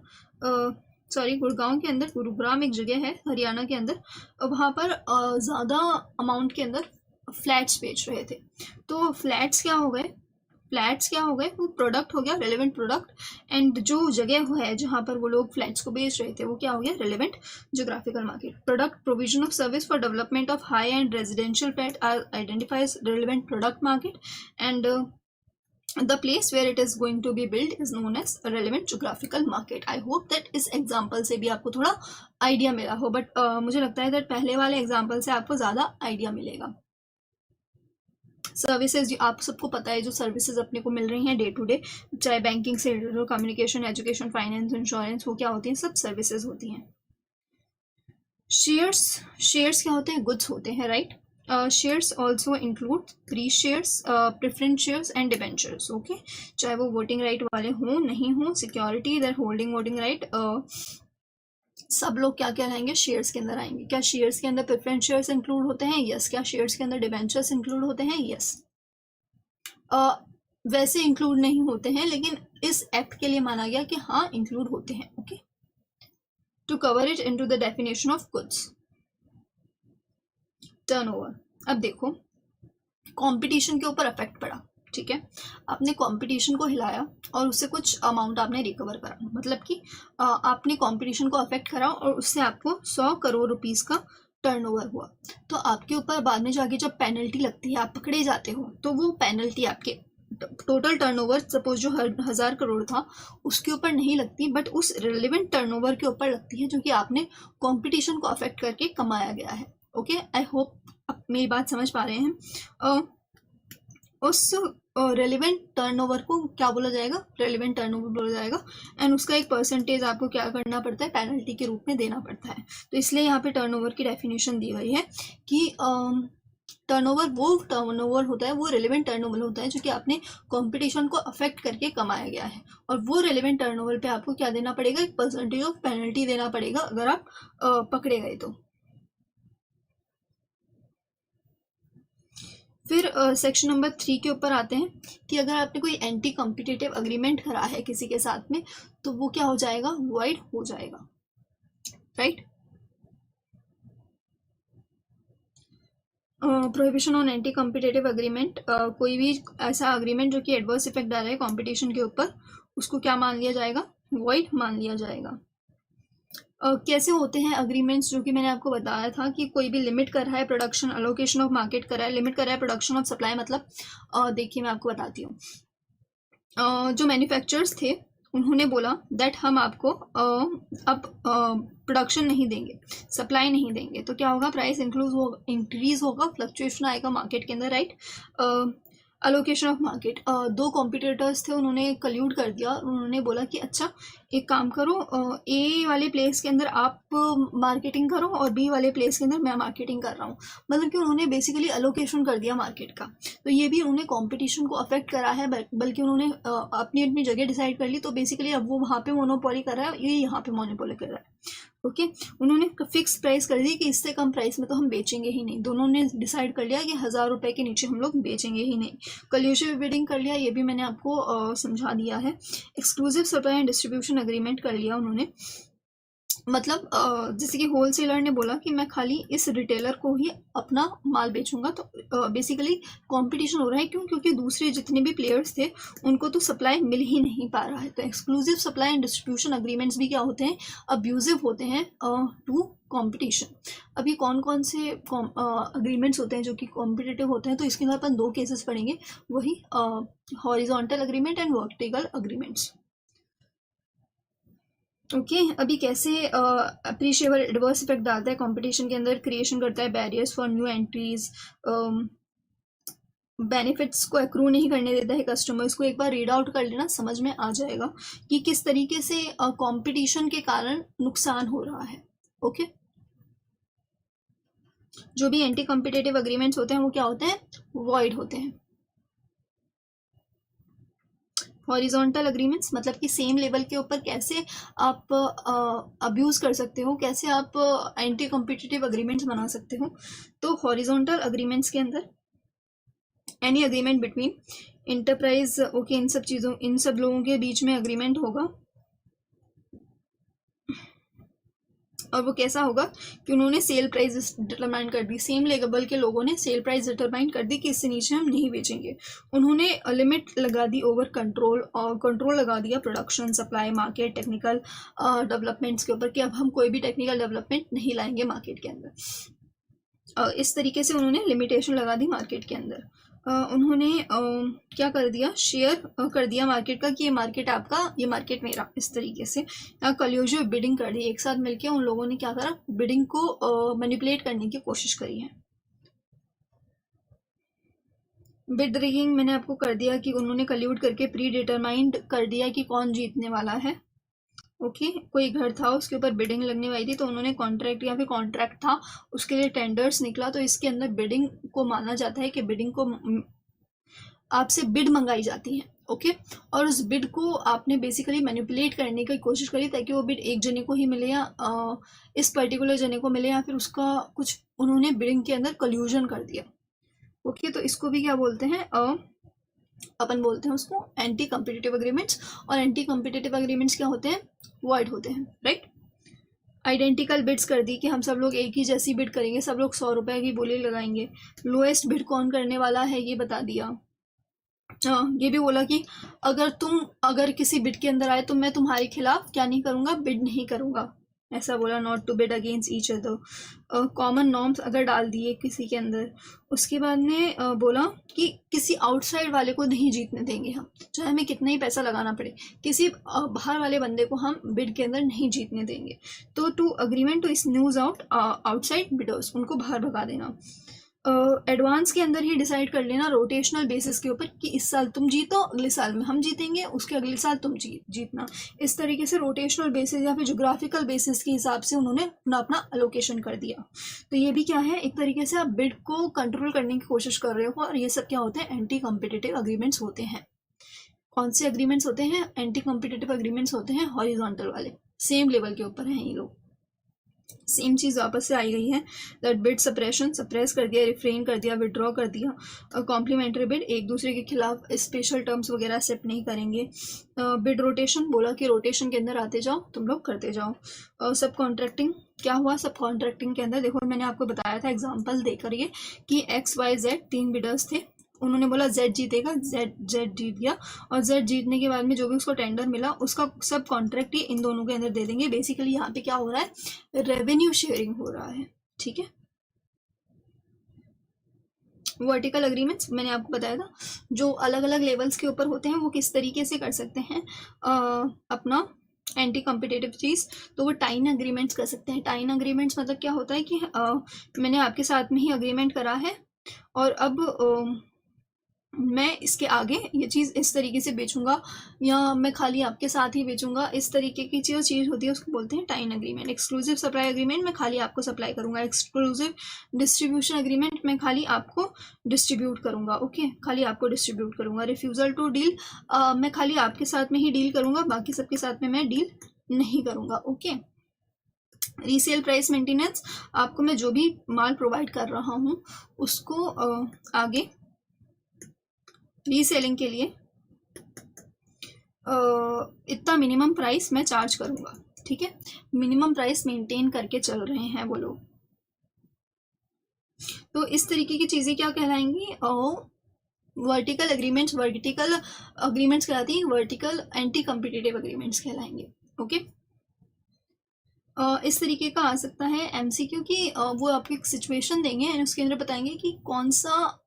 गुरुग्राम एक जगह है हरियाणा के अंदर, वहाँ पर ज़्यादा अमाउंट के अंदर फ्लैट्स बेच रहे थे। तो फ्लैट्स क्या हो गए, फ्लैट्स क्या हो गए, वो प्रोडक्ट हो गया, रेलेवेंट प्रोडक्ट, एंड जो जगह है जहाँ पर वो लोग फ्लैट्स को बेच रहे थे वो क्या हो गया, relevant geographical market. Product provision of service for development of high end residential flat are identifies relevant product market, and the place where it is going to be built is known as a relevant geographical market. I hope that इस example से भी आपको थोड़ा idea मिला हो, but मुझे लगता है that पहले वाले एग्जाम्पल से आपको ज़्यादा आइडिया मिलेगा। सर्विसेज आप सबको पता है, जो सर्विसेज अपने को मिल रही हैं डे टू डे, चाहे बैंकिंग से रिलेटेड हो, कम्युनिकेशन, एजुकेशन, फाइनेंस, इंश्योरेंस, वो क्या होती हैं, सब सर्विसेज होती हैं। शेयर्स क्या होते हैं, गुड्स होते हैं, right. Shares also include free shares, preference shares and debentures, okay. चाहे वो वोटिंग राइट वाले हों नहीं हों, सिक्योरिटी दर होल्डिंग वोटिंग राइट, सब लोग क्या क्या रहेंगे, शेयर्स के अंदर आएंगे। क्या शेयर्स के अंदर प्रेफरेंस शेयर्स इंक्लूड होते हैं, यस। क्या शेयर्स के अंदर डिबेंचर्स इंक्लूड होते हैं, यस। वैसे इंक्लूड नहीं होते हैं, लेकिन इस एक्ट के लिए माना गया कि हाँ इंक्लूड होते हैं, okay. To cover it into the definition of goods. Turnover, अब देखो कंपटीशन के ऊपर इफेक्ट पड़ा, ठीक है। आपने कंपटीशन को हिलाया और उससे कुछ अमाउंट आपने रिकवर करा, मतलब कि आपने कंपटीशन को अफेक्ट करा और उससे आपको 100 करोड़ रुपीस का टर्नओवर हुआ। तो आपके ऊपर बाद में जाके जब पेनल्टी लगती है, आप पकड़े जाते हो, तो वो पेनल्टी आपके टोटल टर्नओवर, सपोज जो 1000 करोड़ था उसके ऊपर नहीं लगती, बट उस रिलेवेंट टर्नओवर के ऊपर लगती है जो कि आपने कंपटीशन को अफेक्ट करके कमाया गया है, ओके। आई होप आप मेरी बात समझ पा रहे हैं। उस रेलिवेंट टर्नओवर को क्या बोला जाएगा, रेलिवेंट टर्नओवर बोला जाएगा, एंड उसका एक परसेंटेज आपको क्या करना पड़ता है, पेनल्टी के रूप में देना पड़ता है। तो इसलिए यहाँ पे टर्नओवर की डेफिनेशन दी गई है कि टर्नओवर वो टर्नओवर होता है, वो रेलिवेंट टर्नओवर होता है जो कि आपने कंपटीशन को अफेक्ट करके कमाया गया है, और वो रेलिवेंट टर्नओवर पे आपको क्या देना पड़ेगा, एक परसेंटेज ऑफ पेनल्टी देना पड़ेगा अगर आप पकड़े गए तो। फिर सेक्शन नंबर 3 के ऊपर आते हैं कि अगर आपने कोई एंटी कॉम्पिटिटिव अग्रीमेंट करा है किसी के साथ में, तो वो क्या हो जाएगा, वॉइड हो जाएगा, right. Prohibition on anti competitive agreement, कोई भी ऐसा अग्रीमेंट जो कि एडवर्स इफेक्ट डाल रहा है कॉम्पिटिशन के ऊपर, उसको क्या मान लिया जाएगा, वॉइड मान लिया जाएगा। कैसे होते हैं अग्रीमेंट्स, जो कि मैंने आपको बताया था कि कोई भी लिमिट कर रहा है प्रोडक्शन, अलोकेशन ऑफ मार्केट कर रहा है, लिमिट कर रहा है प्रोडक्शन ऑफ सप्लाई, मतलब देखिए मैं आपको बताती हूँ। जो मैन्युफैक्चरर्स थे उन्होंने बोला दैट हम आपको अब प्रोडक्शन नहीं देंगे, सप्लाई नहीं देंगे, तो क्या होगा, प्राइस इंक्रीज होगा, फ्लक्चुएशन आएगा मार्केट के अंदर, राइट। अलोकेशन ऑफ मार्केट, दो कॉम्पिटिटर्स थे, उन्होंने कल्यूड कर दिया, उन्होंने बोला कि अच्छा एक काम करो, ए वाले प्लेस के अंदर आप मार्केटिंग करो और बी वाले प्लेस के अंदर मैं मार्केटिंग कर रहा हूँ, मतलब कि उन्होंने बेसिकली अलोकेशन कर दिया मार्केट का। तो ये भी उन्होंने कंपटीशन को अफेक्ट करा है, बल्कि उन्होंने अपनी अपनी जगह डिसाइड कर ली, तो बेसिकली अब वो वहाँ पे मोनोपोली कर रहा है, ये यहाँ पे मोनोपोली कर रहा है, ओके। उन्होंने फिक्स प्राइस कर दी कि इससे कम प्राइस में तो हम बेचेंगे ही नहीं, दोनों ने डिसाइड कर लिया कि 1000 रुपये के नीचे हम लोग बेचेंगे ही नहीं। कल्यूसिव बिडिंग कर लिया, ये भी मैंने आपको समझा दिया है। Exclusive supply and distribution agreement कर लिया उन्होंने, मतलब जैसे कि होलसेलर ने बोला कि मैं खाली इस रिटेलर को ही अपना माल बेचूंगा, तो बेसिकली कंपटीशन हो रहा है, क्यों, क्योंकि दूसरे जितने भी प्लेयर्स थे उनको तो सप्लाई मिल ही नहीं पा रहा है। तो exclusive supply and distribution agreements भी क्या होते हैं, अब्यूजिव होते हैं टू कंपटीशन। अभी कौन कौन से अग्रीमेंट्स होते हैं जो कि कॉम्पिटिटिव होते हैं, तो इसके अंदर अपन 2 केसेस पढ़ेंगे, वही horizontal agreement and vertical agreements, okay. अभी कैसे अप्रिशिएबल एडवर्स इफेक्ट डालता है कंपटीशन के अंदर, क्रिएशन करता है barriers for new entries, benefits को एक्रू नहीं करने देता है कस्टमर्स को। एक बार रीड आउट कर लेना, समझ में आ जाएगा कि किस तरीके से कंपटीशन के कारण नुकसान हो रहा है, ओके। जो भी एंटी कॉम्पिटिटिव अग्रीमेंट्स होते हैं वो क्या होते हैं, वॉइड होते हैं। हॉरिजॉन्टल अग्रीमेंट्स मतलब कि सेम लेवल के ऊपर कैसे आप अब्यूज़ कर सकते हो, कैसे आप एंटी कॉम्पिटिटिव अग्रीमेंट्स बना सकते हो। तो हॉरिजॉन्टल अग्रीमेंट्स के अंदर any agreement between enterprise, okay, इन सब लोगों के बीच में अग्रीमेंट होगा और वो कैसा होगा कि उन्होंने सेल प्राइस डिटरमाइन कर दी, सेम लेवल के लोगों ने सेल प्राइस डिटरमाइन कर दी कि इससे नीचे हम नहीं बेचेंगे। उन्होंने लिमिट लगा दी ओवर कंट्रोल, और कंट्रोल लगा दिया production, supply, market, technical developments के ऊपर कि अब हम कोई भी टेक्निकल डेवलपमेंट नहीं लाएंगे मार्केट के अंदर। इस तरीके से उन्होंने लिमिटेशन लगा दी मार्केट के अंदर। उन्होंने क्या कर दिया, शेयर कर दिया मार्केट का कि ये मार्केट आपका, ये मार्केट मेरा, इस तरीके से कल्यूसिव बिडिंग कर दी। एक साथ मिलके उन लोगों ने क्या करा, बिडिंग को मैनिपुलेट करने की कोशिश करी है। बिड रिगिंग मैंने आपको कर दिया कि उन्होंने कल्यूड करके प्री डिटरमाइंड कर दिया कि कौन जीतने वाला है। ओके कोई घर था, उसके ऊपर बिडिंग लगने वाली थी, तो उन्होंने कॉन्ट्रैक्ट या फिर कॉन्ट्रैक्ट था, उसके लिए टेंडर्स निकला, तो इसके अंदर बिडिंग को माना जाता है कि बिडिंग को आपसे बिड मंगाई जाती है। ओके और उस बिड को आपने बेसिकली मैनिपुलेट करने की कोशिश करी ताकि वो बिड एक जने को ही मिले या इस पर्टिकुलर जने को मिले, या फिर उसका कुछ उन्होंने बिडिंग के अंदर कल्यूजन कर दिया। ओके तो इसको भी क्या बोलते हैं, अपन बोलते हैं उसको एंटी कम्पिटिटिव अग्रीमेंट्स। और एंटी कम्पिटिटिव अग्रीमेंट्स क्या होते हैं, वॉइड होते हैं, राइट। आइडेंटिकल बिड्स कर दी कि हम सब लोग एक ही जैसी बिड करेंगे, सब लोग 100 रुपये की बोली लगाएंगे। लोएस्ट बिड कौन करने वाला है ये बता दिया। ये भी बोला कि अगर किसी बिड के अंदर आए तो मैं तुम्हारे खिलाफ क्या नहीं करूँगा, बिड नहीं करूँगा, ऐसा बोला। Not to bid against each other. Common norms अगर डाल दिए किसी के अंदर। उसके बाद में बोला कि किसी आउटसाइड वाले को नहीं जीतने देंगे हम, चाहे हमें कितना ही पैसा लगाना पड़े, किसी बाहर वाले बंदे को हम बिड के अंदर नहीं जीतने देंगे। तो to agreement to snooze out outside bidders, उनको बाहर भगा देना। एडवांस के अंदर ही डिसाइड कर लेना रोटेशनल बेसिस के ऊपर कि इस साल तुम जीतो, अगले साल में हम जीतेंगे, उसके अगले साल तुम जीतना। इस तरीके से रोटेशनल बेसिस या फिर जोग्राफिकल बेसिस के हिसाब से उन्होंने अपना अलोकेशन कर दिया। तो ये भी क्या है, एक तरीके से आप बिड को कंट्रोल करने की कोशिश कर रहे हो, और ये सब क्या होते हैं, एंटी कॉम्पिटिटिव अग्रीमेंट्स होते हैं। कौन से अग्रीमेंट्स होते हैं, एंटी कॉम्पिटिटिव अग्रीमेंट्स होते हैं हॉरिजॉन्टल वाले, सेम लेवल के ऊपर हैं ये लोग। सेम चीज़ वापस से आई गई है, दैट बिड सप्रेशन, सप्रेस कर दिया, रिफ्रेन कर दिया, विड्रॉ कर दिया। कॉम्प्लीमेंट्री बिड, एक दूसरे के खिलाफ स्पेशल टर्म्स वगैरह एक्सेप्ट नहीं करेंगे। बिड रोटेशन, बोला कि रोटेशन के अंदर आते जाओ, तुम लोग करते जाओ। सब कॉन्ट्रैक्टिंग, क्या हुआ सब कॉन्ट्रैक्टिंग के अंदर, देखो मैंने आपको बताया था एग्जाम्पल देकर ये कि XYZ 3 बिडर्स थे, उन्होंने बोला Z जीतेगा, Z जीत गया, और Z जीतने के बाद में जो भी उसको टेंडर मिला उसका सब कॉन्ट्रैक्ट ही इन दोनों के अंदर दे देंगे। बेसिकली यहाँ पे क्या हो रहा है, रेवेन्यू शेयरिंग हो रहा है, ठीक है। वर्टिकल अग्रीमेंट्स मैंने आपको बताया था, जो अलग अलग लेवल्स के ऊपर होते हैं वो किस तरीके से कर सकते हैं अपना एंटी कॉम्पिटिटिव चीज़, तो वो टाइन अग्रीमेंट्स कर सकते हैं। टाइन अग्रीमेंट्स मतलब क्या होता है कि मैंने आपके साथ में ही अग्रीमेंट करा है, और अब मैं इसके आगे ये चीज़ इस तरीके से बेचूंगा, या मैं खाली आपके साथ ही बेचूंगा, इस तरीके की चीज़ होती है, उसको बोलते हैं टाइन अग्रीमेंट। एक्सक्लूसिव सप्लाई अग्रीमेंट, मैं खाली आपको सप्लाई करूंगा। एक्सक्लूसिव डिस्ट्रीब्यूशन अग्रीमेंट, मैं खाली आपको डिस्ट्रीब्यूट करूंगा, ओके, खाली आपको डिस्ट्रीब्यूट करूंगा। रिफ्यूज़ल टू डील, मैं खाली आपके साथ में ही डील करूंगा, बाकी सबके साथ में मैं डील नहीं करूंगा, ओके। रीसेल प्राइस मेंटेनेंस, आपको मैं जो भी माल प्रोवाइड कर रहा हूँ उसको आगे रीसेलिंग के लिए इतना मिनिमम प्राइस मैं चार्ज करूंगा, ठीक है। मिनिमम प्राइस मेंटेन करके चल रहे हैं वो लोग। तो इस तरीके की चीज़ें क्या कहलाएंगी, वर्टिकल अग्रीमेंट्स, वर्टिकल अग्रीमेंट्स कहलाती हैं, वर्टिकल एंटी कॉम्पिटिटिव अग्रीमेंट्स कहलाएंगे, ओके। इस तरीके का आ सकता है MCQ की, वो आपको एक सिचुएशन देंगे एंड उसके अंदर बताएंगे कि कौन सा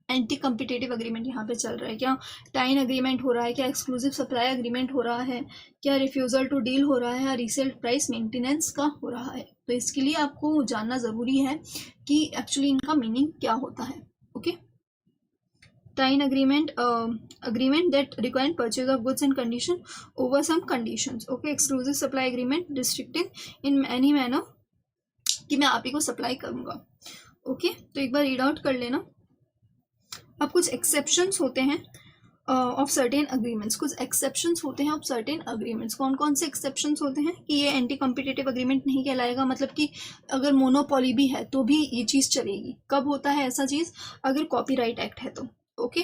एंटी कम्पिटिटिव अग्रीमेंट यहाँ पे चल रहा है, क्या टाइन अग्रीमेंट हो रहा है, क्या एक्सक्लूसिव सप्लाई अग्रीमेंट हो रहा है, क्या रिफ्यूज़ल टू डील हो रहा है, या रीसेल प्राइस मेंटेनेंस का हो रहा है। तो इसके लिए आपको जानना ज़रूरी है कि एक्चुअली इनका मीनिंग क्या होता है, okay. Tie in agreement, agreement that require purchase of goods and condition over some conditions, okay. Exclusive supply agreement restricting in any manner, कि मैं आप ही को सप्लाई करूँगा, ओके। तो एक बार रीड आउट कर लेना। अब कुछ एक्सेप्शंस होते हैं ऑफ सर्टेन अग्रीमेंट्स, कुछ एक्सेप्शंस होते हैं ऑफ सर्टेन अग्रीमेंट्स। कौन कौन से एक्सेप्शंस होते हैं कि ये एंटी कॉम्पिटिटिव अग्रीमेंट नहीं कहलाएगा, मतलब कि अगर मोनोपोली भी है तो भी ये चीज़ चलेगी। कब होता है ऐसा चीज़, अगर कॉपीराइट एक्ट है तो, ओके।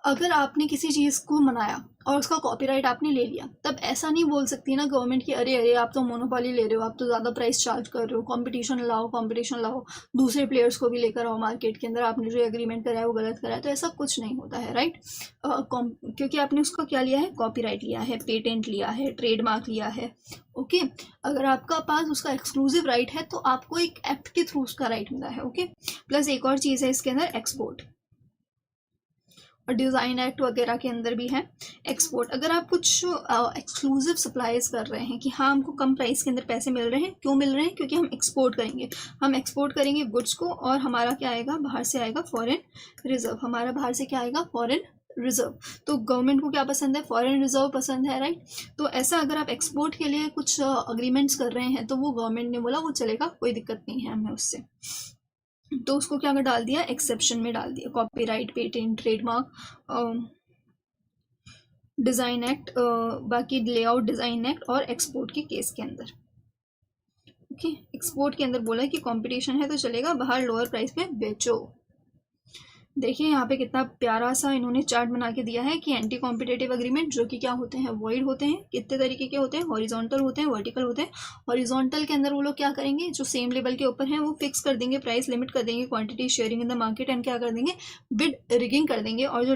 अगर आपने किसी चीज़ को मनाया और उसका कॉपीराइट आपने ले लिया, तब ऐसा नहीं बोल सकती ना गवर्नमेंट की अरे अरे आप तो मोनोपोली ले रहे हो, आप तो ज़्यादा प्राइस चार्ज कर रहे हो, कंपटीशन लाओ, दूसरे प्लेयर्स को भी लेकर आओ मार्केट के अंदर, आपने जो एग्रीमेंट कराया वो गलत कराया। तो ऐसा कुछ नहीं होता है, राइट। क्योंकि आपने उसका क्या लिया है, कॉपीराइट लिया है, पेटेंट लिया है, ट्रेडमार्क लिया है। ओके, अगर आपका पास उसका एक्सक्लूसिव राइट है तो आपको एक एक्ट के थ्रू उसका राइट मिला है। ओके, प्लस एक और चीज़ है इसके अंदर, एक्सपोर्ट और डिज़ाइन एक्ट वगैरह के अंदर भी है एक्सपोर्ट। अगर आप कुछ एक्सक्लूसिव सप्लाईज कर रहे हैं कि हाँ हमको कम प्राइस के अंदर पैसे मिल रहे हैं, क्यों मिल रहे हैं, क्योंकि हम एक्सपोर्ट करेंगे, हम एक्सपोर्ट करेंगे गुड्स को, और हमारा क्या आएगा, बाहर से आएगा फॉरेन रिजर्व, हमारा बाहर से क्या आएगा, फॉरेन रिजर्व। तो गवर्नमेंट को क्या पसंद है, फॉरेन रिजर्व पसंद है, राइट। तो ऐसा अगर आप एक्सपोर्ट के लिए कुछ अग्रीमेंट्स कर रहे हैं तो वो गवर्नमेंट ने बोला वो चलेगा, कोई दिक्कत नहीं है हमें उससे। तो उसको क्या कर डाल दिया, एक्सेप्शन में डाल दिया, copyright, patent, trademark, design act, बाकी लेआउट डिज़ाइन एक्ट और एक्सपोर्ट के केस के अंदर। ओके, एक्सपोर्ट के अंदर बोला है कि कंपटीशन है तो चलेगा, बाहर लोअर प्राइस में बेचो। देखिए यहाँ पे कितना प्यारा सा इन्होंने चार्ट बना के दिया है कि एंटी कॉम्पिटेटिव अग्रीमेंट जो कि क्या होते हैं, वॉइड होते हैं। कितने तरीके के होते हैं, हॉरिजॉन्टल होते हैं, वर्टिकल होते हैं। हॉरिजॉन्टल के अंदर वो लोग क्या करेंगे, जो सेम लेवल के ऊपर हैं वो फिक्स कर देंगे, प्राइस लिमिट कर देंगे, quantity sharing in the market, and क्या कर देंगे, बिड रिगिंग कर देंगे। और जो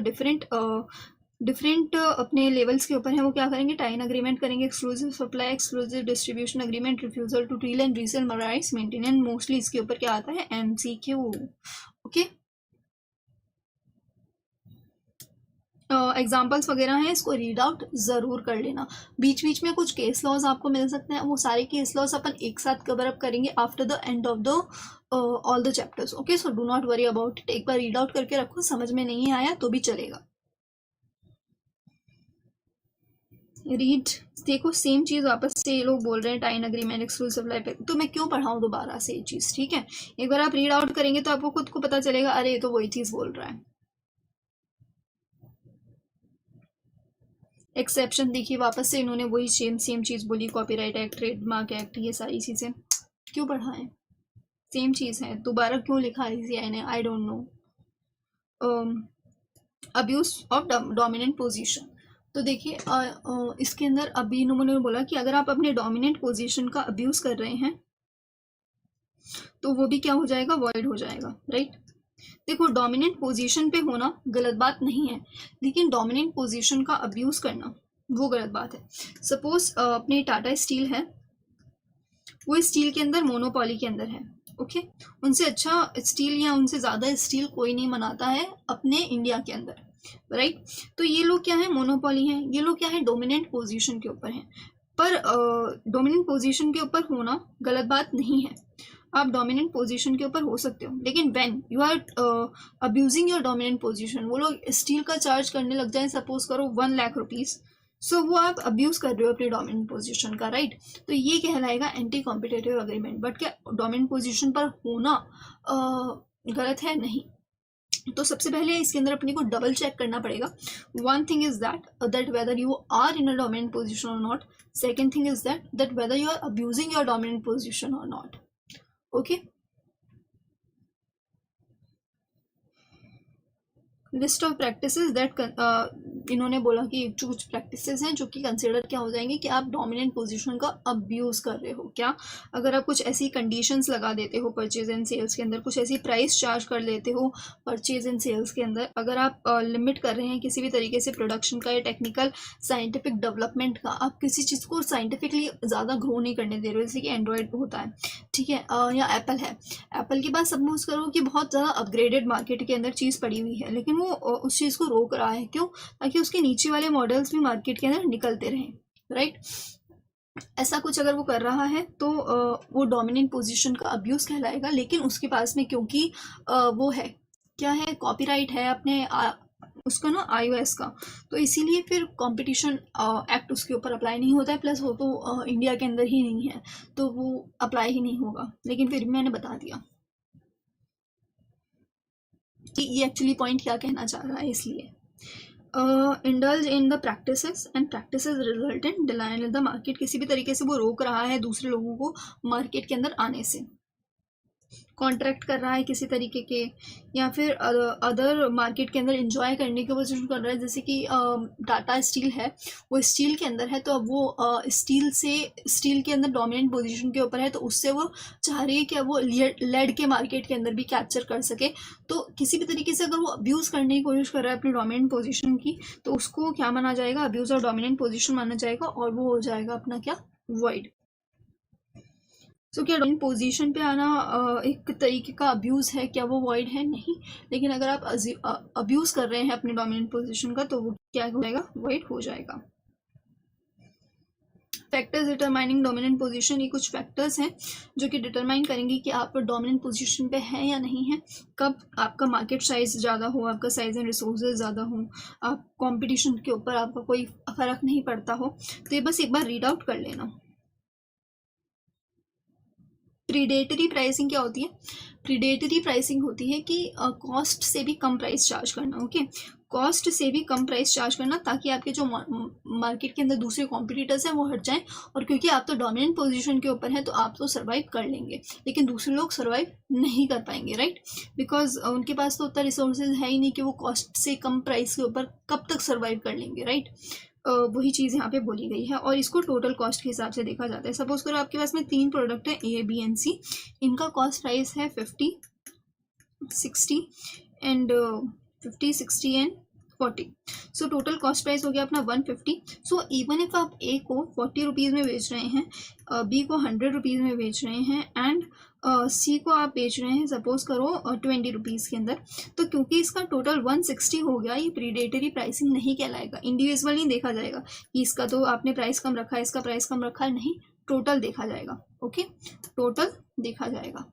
डिफरेंट अपने लेवल्स के ऊपर हैं वो क्या करेंगे, टाइन अग्रीमेंट करेंगे, exclusive supply, exclusive distribution agreement, refusal to deal and resale rights, maintenance. Mostly इसके ऊपर क्या आता है, MCQ। ओके, एग्जाम्पल्स वगैरह हैं, इसको रीड आउट ज़रूर कर लेना। बीच बीच में कुछ केस लॉज आपको मिल सकते हैं, वो सारे केस लॉज अपन एक साथ कवर अप करेंगे after the end of the all the chapters. Okay, so do not worry about it. एक बार रीड आउट करके रखो, समझ में नहीं आया तो भी चलेगा। रीड, देखो सेम चीज़ वापस से ये लोग बोल रहे हैं, टाइन अग्रीमेंट, एक्सक्लूसिव लाइफ, तो मैं क्यों पढ़ाऊँ दोबारा से ये चीज़, ठीक है। एक बार आप रीड आउट करेंगे तो आपको खुद को पता चलेगा, अरे ये तो वही चीज़ बोल रहा है। एक्सेप्शन देखिए वापस से इन्होंने वही सेम चीज़ बोली, कॉपीराइट एक्ट, ट्रेडमार्क एक्ट, ये सारी चीज़ें क्यों पढ़ाएं, सेम चीज़ है, दोबारा क्यों लिखा है CI ने, I don't know. Abuse of dominant position, तो देखिए इसके अंदर अभी इन्होंने बोला कि अगर आप अपने डोमिनेंट पोजीशन का अब्यूज कर रहे हैं तो वो भी क्या हो जाएगा, वॉइड हो जाएगा, राइट। देखो डोमिनेंट पोजीशन पे होना गलत बात नहीं है, लेकिन डोमिनेंट पोजीशन का अब्यूज करना वो गलत बात है। सपोज अपनी टाटा स्टील है, वो स्टील के अंदर मोनोपोली के अंदर है। ओके, उनसे अच्छा स्टील या उनसे ज़्यादा स्टील कोई नहीं बनाता है अपने इंडिया के अंदर, राइट। तो ये लोग क्या है, मोनोपोली हैं, ये लोग क्या है, डोमिनेंट पोजीशन के ऊपर हैं। पर डोमिनेंट पोजीशन के ऊपर होना गलत बात नहीं है, आप डोमिनेंट पोजीशन के ऊपर हो सकते हो, लेकिन when you are abusing your dominant position, वो लोग स्टील का चार्ज करने लग जाए, सपोज करो 1 लाख रुपीज़, सो वो आप अब्यूज कर रहे हो अपनी डोमिनेंट पोजीशन का, राइट। तो ये कहलाएगा एंटी कॉम्पिटेटिव अग्रीमेंट। बट क्या डोमिनेंट पोजीशन पर होना गलत है, नहीं। तो सबसे पहले इसके अंदर अपने को डबल चेक करना पड़ेगा। One thing is that whether you are in a dominant position or not. Second thing is that whether you are abusing your dominant position or not. Okay, list of practices that, इन्होंने बोला कि कुछ practices हैं जो कि consider क्या हो जाएंगे कि आप डोमिनेंट पोजीशन का अब्यूज़ कर रहे हो। क्या, अगर आप कुछ ऐसी कंडीशंस लगा देते हो परचेज एंड सेल्स के अंदर, कुछ ऐसी प्राइस चार्ज कर लेते हो परचेज एंड सेल्स के अंदर, अगर आप लिमिट कर रहे हैं किसी भी तरीके से प्रोडक्शन का या टेक्निकल साइंटिफिक डेवलपमेंट का, आप किसी चीज़ को साइंटिफिकली ज़्यादा ग्रो नहीं करने दे रहे हो, जैसे कि एंड्रॉयड होता है, ठीक है, या एप्पल है, एप्पल के पास सपोज करो कि बहुत ज़्यादा अपग्रेडेड मार्केट के अंदर चीज़ पड़ी हुई है, लेकिन वो उस चीज़ को रोक रहा है, क्यों, ताकि उसके नीचे वाले मॉडल्स भी मार्केट के अंदर निकलते रहें, राइट। ऐसा कुछ अगर वो कर रहा है तो वो डोमिनेंट पोजीशन का अब्यूज़ कहलाएगा। लेकिन उसके पास में क्योंकि वो है, क्या है, कॉपीराइट है अपने उसका ना iOS का, तो इसीलिए फिर कंपटीशन एक्ट उसके ऊपर अप्लाई नहीं होता है। प्लस वो तो इंडिया के अंदर ही नहीं है तो वो अप्लाई ही नहीं होगा, लेकिन फिर भी मैंने बता दिया कि ये एक्चुअली पॉइंट क्या कहना चाह रहा है। इसलिए indulge in the practices and practices result in denial in the market, किसी भी तरीके से वो रोक रहा है दूसरे लोगों को मार्केट के अंदर आने से। कॉन्ट्रैक्ट कर रहा है किसी तरीके के, या फिर अदर मार्केट के अंदर इंजॉय करने की पोजीशन कर रहा है, जैसे कि टाटा स्टील है, वो स्टील के अंदर है, तो अब वो स्टील के अंदर डोमिनेंट पोजीशन के ऊपर है, तो उससे वो चाह रही है कि अब वो लेड के मार्केट के अंदर भी कैप्चर कर सके। तो किसी भी तरीके से अगर वो अब्यूज़ करने की कोशिश कर रहा है अपनी डोमिनेंट पोजीशन की, तो उसको क्या माना जाएगा, अब्यूज़ और डोमिनेंट पोजीशन माना जाएगा, और वो हो जाएगा अपना क्या, वॉइड। सो क्या डोमिनेंट पोजीशन पे आना एक तरीके का अब्यूज़ है, क्या वो वॉइड है? नहीं। लेकिन अगर आप अब्यूज़ कर रहे हैं अपने डोमिनेंट पोजीशन का, तो वो क्या हो जाएगा, वॉइड हो जाएगा। फैक्टर्स डिटरमाइनिंग डोमिनेंट पोजीशन, ये कुछ फैक्टर्स हैं जो कि डिटरमाइन करेंगे कि आप डोमिनेंट पोजीशन पे हैं या नहीं है। कब आपका मार्केट साइज ज़्यादा हो, आपका साइज एंड रिसोर्सेज ज़्यादा हो, आप कंपटीशन के ऊपर आपका कोई फ़र्क नहीं पड़ता हो। तो ये बस एक बार रीड आउट कर लेना। प्रीडेटरी प्राइसिंग क्या होती है? प्रीडेटरी प्राइसिंग होती है कि कॉस्ट से भी कम प्राइस चार्ज करना। ओके, कॉस्ट से भी कम प्राइस चार्ज करना, ताकि आपके जो मार्केट के अंदर दूसरे कॉम्पिटिटर्स हैं वो हट जाएं, और क्योंकि आप तो डोमिनेंट पोजीशन के ऊपर हैं तो आप तो सर्वाइव कर लेंगे, लेकिन दूसरे लोग सर्वाइव नहीं कर पाएंगे, राइट? बिकॉज उनके पास तो उतना रिसोर्सेज है ही नहीं कि वो कॉस्ट से कम प्राइस के ऊपर कब तक सर्वाइव कर लेंगे, राइट? वही चीज़ यहाँ पे बोली गई है, और इसको टोटल कॉस्ट के हिसाब से देखा जाता है। सपोज करो आपके पास में 3 प्रोडक्ट है, ए, बी एंड सी, इनका कॉस्ट प्राइस है 50, 60 and 50, 60 and 40। So total cost price हो गया अपना 150। सो इवन इफ आप ए को 40 रुपीज़ में बेच रहे हैं, बी को 100 रुपीज़ में बेच रहे हैं, एंड सी को आप बेच रहे हैं सपोज करो 20 रुपीज़ के अंदर, तो क्योंकि इसका टोटल 160 हो गया, ये प्रीडेटरी प्राइसिंग नहीं कहलाएगा। इंडिविजुअल नहीं देखा जाएगा कि इसका तो आपने प्राइस कम रखा है, इसका प्राइस कम रखा है, नहीं, टोटल देखा जाएगा। ओके, टोटल देखा जाएगा।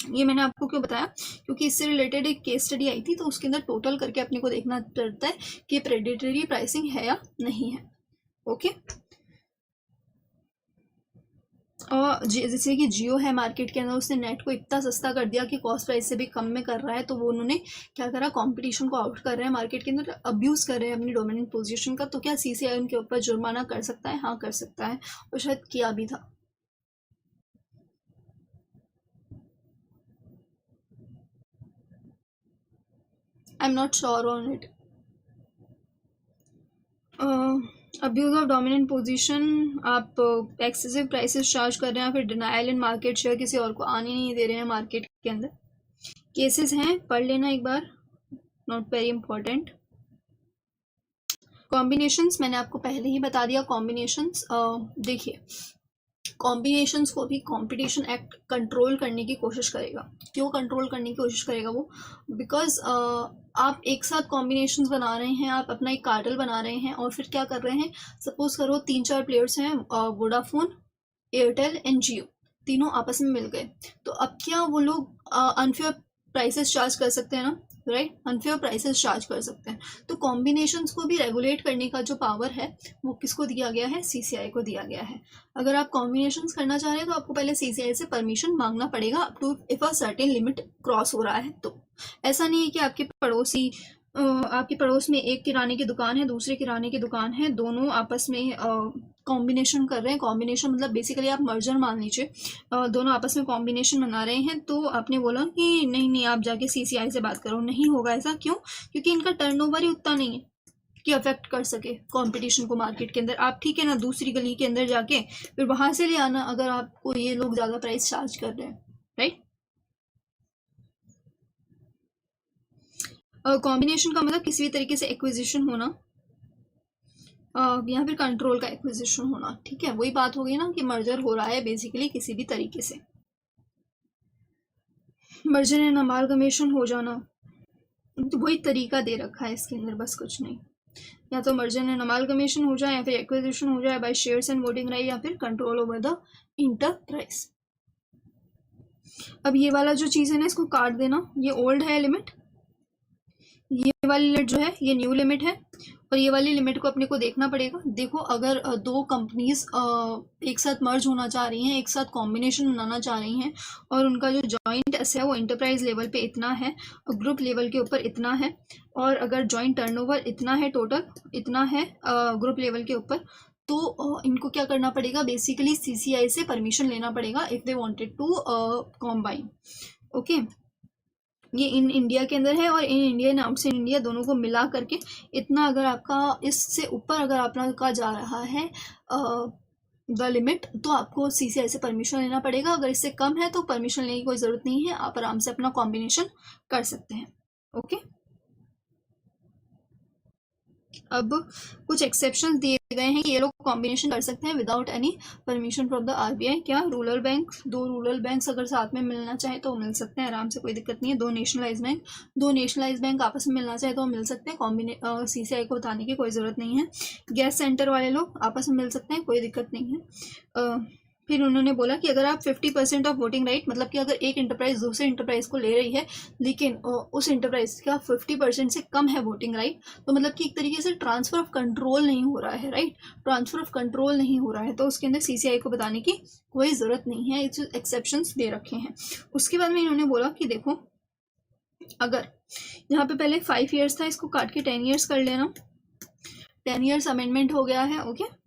ये मैंने आपको क्यों बताया, क्योंकि इससे रिलेटेड एक केस स्टडी आई थी, तो उसके अंदर टोटल करके अपने को देखना पड़ता है कि प्रेडेटरी प्राइसिंग है या नहीं है। ओके, और जैसे कि जियो है मार्केट के अंदर, उसने नेट को इतना सस्ता कर दिया कि कॉस्ट प्राइस से भी कम में कर रहा है, तो वो उन्होंने क्या करा, कंपटीशन को आउट कर रहे हैं मार्केट के अंदर, अब्यूज़ कर रहे हैं अपनी डोमिनेंट पोजीशन का। तो क्या सीसीआई उनके ऊपर जुर्माना कर सकता है? हाँ, कर सकता है, और शायद किया भी था। I am not sure on it. Abuse of dominant position, आप एक्सेसिव प्राइसेस चार्ज कर रहे हैं, फिर डिनायल इन मार्केट शेयर, किसी और को आने नहीं दे रहे हैं मार्केट के अंदर। केसेस हैं, पढ़ लेना एक बार, नॉट वेरी इंपॉर्टेंट। कॉम्बिनेशंस मैंने आपको पहले ही बता दिया। कॉम्बिनेशंस देखिए, कॉम्बिनेशंस को भी कंपटीशन एक्ट कंट्रोल करने की कोशिश करेगा। क्यों कंट्रोल करने की कोशिश करेगा वो? बिकॉज आप एक साथ कॉम्बिनेशंस बना रहे हैं, आप अपना एक कार्टेल बना रहे हैं, और फिर क्या कर रहे हैं, सपोज करो 3-4 प्लेयर्स हैं, वोडाफोन, एयरटेल एंड जियो, तीनों आपस में मिल गए, तो अब क्या वो लोग अनफेयर प्राइसेस चार्ज कर सकते हैं ना, राइट? अनफेयर प्राइसेस चार्ज कर सकते हैं। तो कॉम्बिनेशंस को भी रेगुलेट करने का जो पावर है वो किसको दिया गया है? सीसीआई को दिया गया है। अगर आप कॉम्बिनेशंस करना चाह रहे हैं तो आपको पहले सीसीआई से परमिशन मांगना पड़ेगा, up to if a certain limit cross हो रहा है। तो ऐसा नहीं है कि आपके पड़ोस में एक किराने की दुकान है, दूसरे किराने की दुकान है, दोनों आपस में कॉम्बिनेशन कर रहे हैं। कॉम्बिनेशन मतलब बेसिकली आप मर्जर मान लीजिए, दोनों आपस में कॉम्बिनेशन बना रहे हैं, तो आपने बोला कि नहीं नहीं आप जाके सीसीआई से बात करो, नहीं होगा ऐसा। क्यों? क्योंकि इनका टर्नओवर ही उतना नहीं है कि अफेक्ट कर सके कंपटीशन को मार्केट के अंदर। आप ठीक है ना, दूसरी गली के अंदर जाके फिर वहां से ले आना, अगर आपको ये लोग ज़्यादा प्राइस चार्ज कर रहे हैं, राइट? कॉम्बिनेशन का मतलब किसी भी तरीके से एक्विजिशन होना, या फिर कंट्रोल का एक्विजिशन होना, ठीक है? वही बात हो गई ना कि मर्जर हो रहा है बेसिकली किसी भी तरीके से, मर्जर एंड अमालगमेशन हो जाना, तो वही तरीका दे रखा है इसके अंदर, बस कुछ नहीं। या तो मर्जर एंड अमालगमेशन हो जाए, या फिर एक्विजिशन हो जाए by shares and voting right, या फिर कंट्रोल ओवर द इंटरप्राइज। अब ये वाला जो चीज़ है ना, इसको काट देना, ये ओल्ड है लिमिट, ये वाली लिमिट जो है ये न्यू लिमिट है, और ये वाली लिमिट को अपने को देखना पड़ेगा। देखो, अगर दो कंपनीज एक साथ मर्ज होना चाह रही हैं, एक साथ कॉम्बिनेशन बनाना चाह रही हैं, और उनका जो जॉइंट एसेट है वो इंटरप्राइज लेवल पे इतना है, ग्रुप लेवल के ऊपर इतना है, और अगर जॉइंट टर्नओवर इतना है, टोटल इतना है ग्रुप लेवल के ऊपर, तो इनको क्या करना पड़ेगा, बेसिकली CCI से परमिशन लेना पड़ेगा if they wanted to combine. Okay, ये इन इंडिया के अंदर है और in India and outside India दोनों को मिला करके इतना अगर आपका इससे ऊपर अगर आपका जा रहा है द लिमिट, तो आपको CCI से परमिशन लेना पड़ेगा। अगर इससे कम है तो परमिशन लेने की कोई ज़रूरत नहीं है, आप आराम से अपना कॉम्बिनेशन कर सकते हैं। ओके, अब कुछ एक्सेप्शन दिए गए हैं कि ये लोग कॉम्बिनेशन कर सकते हैं without any permission from the RBI। क्या, रूरल बैंक, दो रूरल बैंक्स अगर साथ में मिलना चाहे तो मिल सकते हैं आराम से, कोई दिक्कत नहीं है। दो नेशनलाइज बैंक आपस में मिलना चाहे तो मिल सकते हैं, CCI को बताने की कोई ज़रूरत नहीं है। गैस सेंटर वाले लोग आपस में मिल सकते हैं, कोई दिक्कत नहीं है। फिर उन्होंने बोला कि अगर आप 50% ऑफ वोटिंग राइट, मतलब कि अगर एक इंटरप्राइज दूसरे इंटरप्राइज को ले रही है लेकिन उस इंटरप्राइज का 50% से कम है वोटिंग राइट, तो मतलब कि एक तरीके से ट्रांसफर ऑफ कंट्रोल नहीं हो रहा है, राइट, ट्रांसफर ऑफ कंट्रोल नहीं हो रहा है, तो उसके अंदर CCI को बताने की कोई ज़रूरत नहीं है, एक्सेप्शंस दे रखे हैं। उसके बाद में इन्होंने बोला कि देखो, अगर यहाँ पे पहले 5 ईयर्स था, इसको काट के 10 ईयर्स कर लेना, 10 ईयर्स अमेंडमेंट हो गया है। ओके,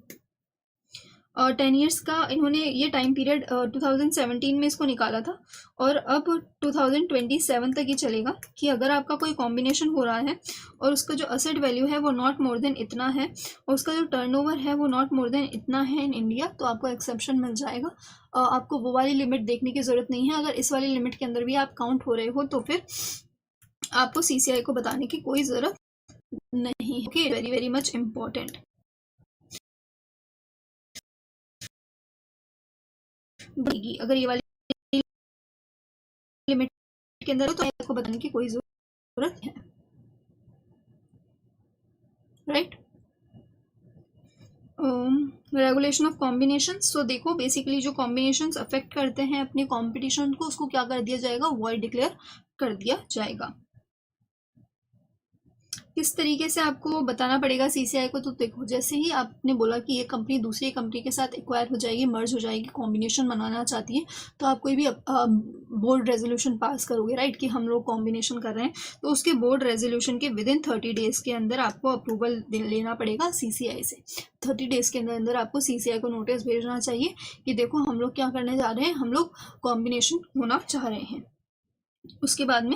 और 10 ईयर्स का इन्होंने ये टाइम पीरियड 2017 में इसको निकाला था और अब 2027 तक ये चलेगा कि अगर आपका कोई कॉम्बिनेशन हो रहा है और उसका जो असेट वैल्यू है वो नॉट मोर देन इतना है और उसका जो टर्नओवर है वो नॉट मोर देन इतना है इन इंडिया, तो आपको एक्सेप्शन मिल जाएगा। आपको वो वाली लिमिट देखने की ज़रूरत नहीं है। अगर इस वाली लिमिट के अंदर भी आप काउंट हो रहे हो तो फिर आपको CCI को बताने की कोई ज़रूरत नहीं है। Okay, very very much important. अगर ये वाली लिमिट के अंदर हो तो आपको बताने की कोई जरूरत है, राइट। रेगुलेशन ऑफ कॉम्बिनेशन, सो देखो बेसिकली जो कॉम्बिनेशंस अफेक्ट करते हैं अपने कॉम्पिटिशन को, उसको क्या कर दिया जाएगा, वॉइड डिक्लेयर कर दिया जाएगा। किस तरीके से आपको बताना पड़ेगा CCI को, तो देखो जैसे ही आपने बोला कि ये कंपनी दूसरी कंपनी के साथ एक्वायर हो जाएगी, मर्ज हो जाएगी, कॉम्बिनेशन बनाना चाहती है, तो आप कोई भी बोर्ड रेजोल्यूशन पास करोगे, राइट, कि हम लोग कॉम्बिनेशन कर रहे हैं, तो उसके बोर्ड रेजोल्यूशन के विदिन 30 डेज के अंदर आपको अप्रूवल लेना पड़ेगा CCI से। 30 डेज के अंदर अंदर आपको CCI को नोटिस भेजना चाहिए कि देखो हम लोग क्या करने जा रहे हैं, हम लोग कॉम्बिनेशन होना चाह रहे हैं। उसके बाद में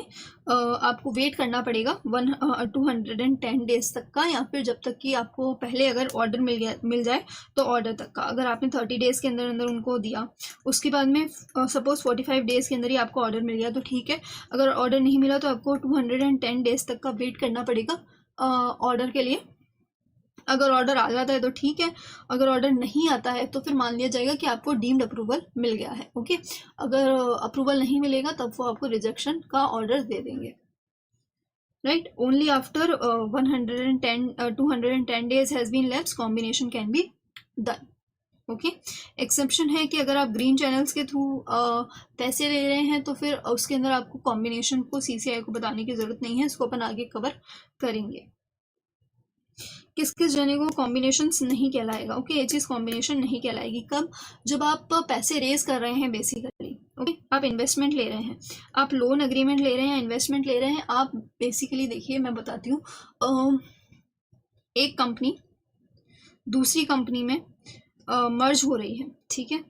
आपको वेट करना पड़ेगा 210 डेज तक का, या फिर जब तक कि आपको पहले अगर ऑर्डर मिल जाए तो ऑर्डर तक का। अगर आपने 30 डेज के अंदर अंदर उनको दिया, उसके बाद में सपोज 45 डेज के अंदर ही आपको ऑर्डर मिल गया तो ठीक है। अगर ऑर्डर नहीं मिला तो आपको 210 डेज तक का वेट करना पड़ेगा ऑर्डर के लिए। अगर ऑर्डर आ जाता है तो ठीक है, अगर ऑर्डर नहीं आता है तो फिर मान लिया जाएगा कि आपको डीम्ड अप्रूवल मिल गया है। ओके, अगर अप्रूवल नहीं मिलेगा तब वो आपको रिजेक्शन का ऑर्डर दे देंगे, right. Only after 210 days has been lapse combination can be done. Okay, exception है कि अगर आप ग्रीन चैनल्स के थ्रू पैसे ले रहे हैं तो फिर उसके अंदर आपको कॉम्बिनेशन को CCI को बताने की जरूरत नहीं है, इसको अपन आगे कवर करेंगे। किस किस जने को कॉम्बिनेशन नहीं कहलाएगा। ओके, ये चीज़ कॉम्बिनेशन नहीं कहलाएगी कब, जब आप पैसे रेज कर रहे हैं बेसिकली। ओके, आप इन्वेस्टमेंट ले रहे हैं, आप लोन अग्रीमेंट ले रहे हैं, इन्वेस्टमेंट ले रहे हैं, आप बेसिकली देखिए मैं बताती हूँ, एक कंपनी दूसरी कंपनी में मर्ज हो रही है, ठीक है।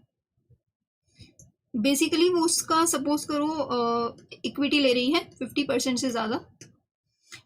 बेसिकली वो उसका सपोज करो इक्विटी ले रही है 50% से ज़्यादा,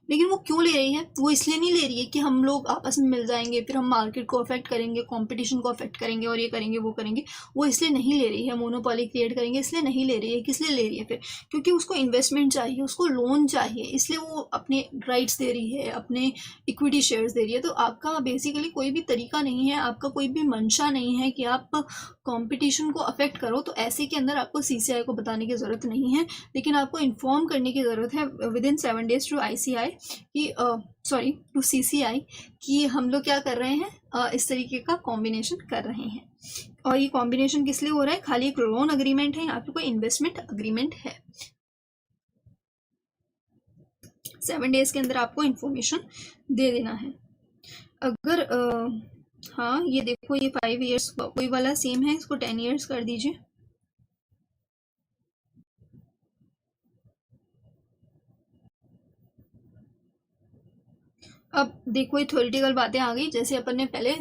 लेकिन वो क्यों ले रही है, वो इसलिए नहीं ले रही है कि हम लोग आपस में मिल जाएंगे फिर हम मार्केट को अफेक्ट करेंगे, कंपटीशन को अफेक्ट करेंगे और ये करेंगे वो करेंगे, वो इसलिए नहीं ले रही है, मोनोपोली क्रिएट करेंगे इसलिए नहीं ले रही है। किस लिए ले रही है फिर, क्योंकि उसको इन्वेस्टमेंट चाहिए, उसको लोन चाहिए, इसलिए वो अपने राइट्स दे रही है, अपने इक्विटी शेयर्स दे रही है। तो आपका बेसिकली कोई भी तरीका नहीं है, आपका कोई भी मंशा नहीं है कि आप कंपटीशन को अफेक्ट करो, तो ऐसे के अंदर आपको CCI को बताने की ज़रूरत नहीं है, लेकिन आपको इन्फॉर्म करने की ज़रूरत है विदिन 7 डेज टू ICI कि सॉरी टू CCI कि हम लोग क्या कर रहे हैं, इस तरीके का कॉम्बिनेशन कर रहे हैं। और ये कॉम्बिनेशन किस लिए हो रहा है, खाली एक लोन अग्रीमेंट है, यहाँ पे कोई इन्वेस्टमेंट अग्रीमेंट है। 7 डेज के अंदर आपको इन्फॉर्मेशन दे देना है। अगर हाँ ये देखो ये 5 ईयर्स कोई वाला सेम है, इसको 10 ईयर्स कर दीजिए। अब देखो ये थ्योरेटिकल बातें आ गई, जैसे अपन ने पहले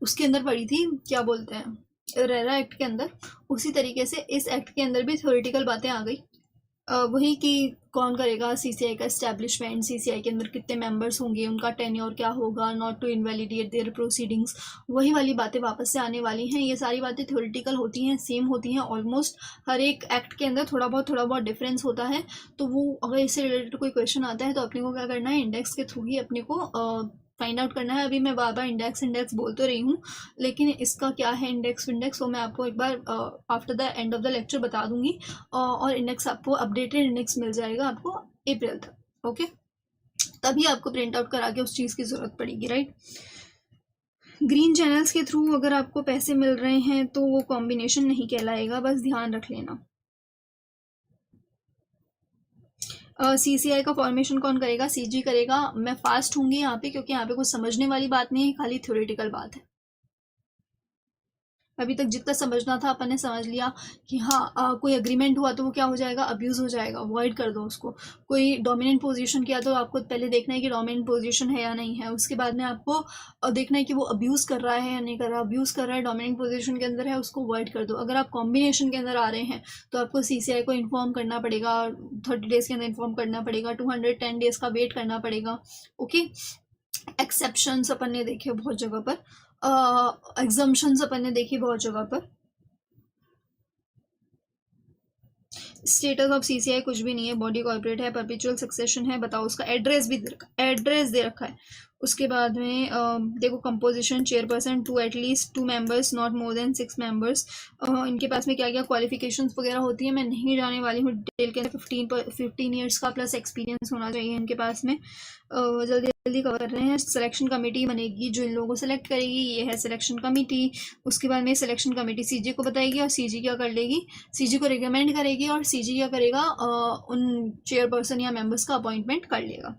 उसके अंदर पढ़ी थी, क्या बोलते हैं, रेरा एक्ट के अंदर, उसी तरीके से इस एक्ट के अंदर भी थ्योरेटिकल बातें आ गई। वही कि कौन करेगा सीसीआई का एस्टैब्लिशमेंट, सीसीआई के अंदर कितने मेंबर्स होंगे, उनका टेन्योर क्या होगा, not to invalidate their proceedings, वही वाली बातें वापस से आने वाली हैं। ये सारी बातें थ्योरेटिकल होती हैं, सेम होती हैं ऑलमोस्ट, हर एक एक्ट के अंदर थोड़ा बहुत डिफरेंस होता है। तो वो अगर इससे रिलेटेड कोई क्वेश्चन आता है तो अपने को क्या करना है, इंडेक्स के थ्रू ही अपने को फाइंड आउट करना है। अभी मैं बार बार इंडेक्स इंडेक्स बोल तो रही हूँ, लेकिन इसका क्या है इंडेक्स विंडेक्स, वो मैं आपको एक बार after the end of the lecture बता दूंगी। और इंडेक्स आपको अपडेटेड इंडेक्स मिल जाएगा आपको अप्रैल तक। ओके, तभी आपको प्रिंट आउट करा के उस चीज़ की ज़रूरत पड़ेगी, राइट। ग्रीन चैनल्स के थ्रू अगर आपको पैसे मिल रहे हैं तो वो कॉम्बिनेशन नहीं कहलाएगा, बस ध्यान रख लेना। सीसीआई का फॉर्मेशन कौन करेगा, सीजी करेगा। मैं फास्ट हूँगी यहाँ पे, क्योंकि यहाँ पे कुछ समझने वाली बात नहीं है, खाली थ्योरेटिकल बात है। अभी तक जितना समझना था अपन ने समझ लिया कि हाँ कोई अग्रीमेंट हुआ तो वो क्या हो जाएगा, अब्यूज़ हो जाएगा, अवॉइड कर दो उसको। कोई डोमिनेंट पोजीशन किया तो आपको पहले देखना है कि डोमिनेंट पोजीशन है या नहीं है, उसके बाद में आपको देखना है कि वो अब्यूज़ कर रहा है या नहीं कर रहा। अब्यूज़ कर रहा है, डोमिनेंट पोजीशन के अंदर है, उसको अवॉइड कर दो। अगर आप कॉम्बिनेशन के अंदर आ रहे हैं तो आपको सीसीआई को इन्फॉर्म करना पड़ेगा, 30 डेज़ के अंदर इन्फॉर्म करना पड़ेगा, 210 डेज़ का वेट करना पड़ेगा। ओके, एक्सेप्शंस अपन ने देखे बहुत जगह पर, एग्जम्पशंस अपन ने देखी बहुत जगह पर। स्टेटस ऑफ सीसीआई कुछ भी नहीं है, बॉडी कॉर्पोरेट है, परपेचुअल सक्सेशन है, बताओ उसका एड्रेस भी एड्रेस दे रखा है। उसके बाद में देखो composition, chairperson to at least 2 members, not more than 6 members. इनके पास में क्या क्या क्वालिफिकेशंस वगैरह होती है मैं नहीं जाने वाली हूँ डिटेल के अंदर। 15 ईयर्स का प्लस एक्सपीरियंस होना चाहिए इनके पास में। जल्दी जल्दी कवर कर रहे हैं। सिलेक्शन कमेटी बनेगी जो इन लोगों को सिलेक्ट करेगी, ये है सिलेक्शन कमेटी। उसके बाद में सिलेक्शन कमेटी सीजी को बताएगी और सीजी क्या कर लेगी, सीजी को रिकमेंड करेगी और सीजी क्या करेगा, उन चेयरपर्सन या मेंबर्स का अपॉइंटमेंट कर लेगा।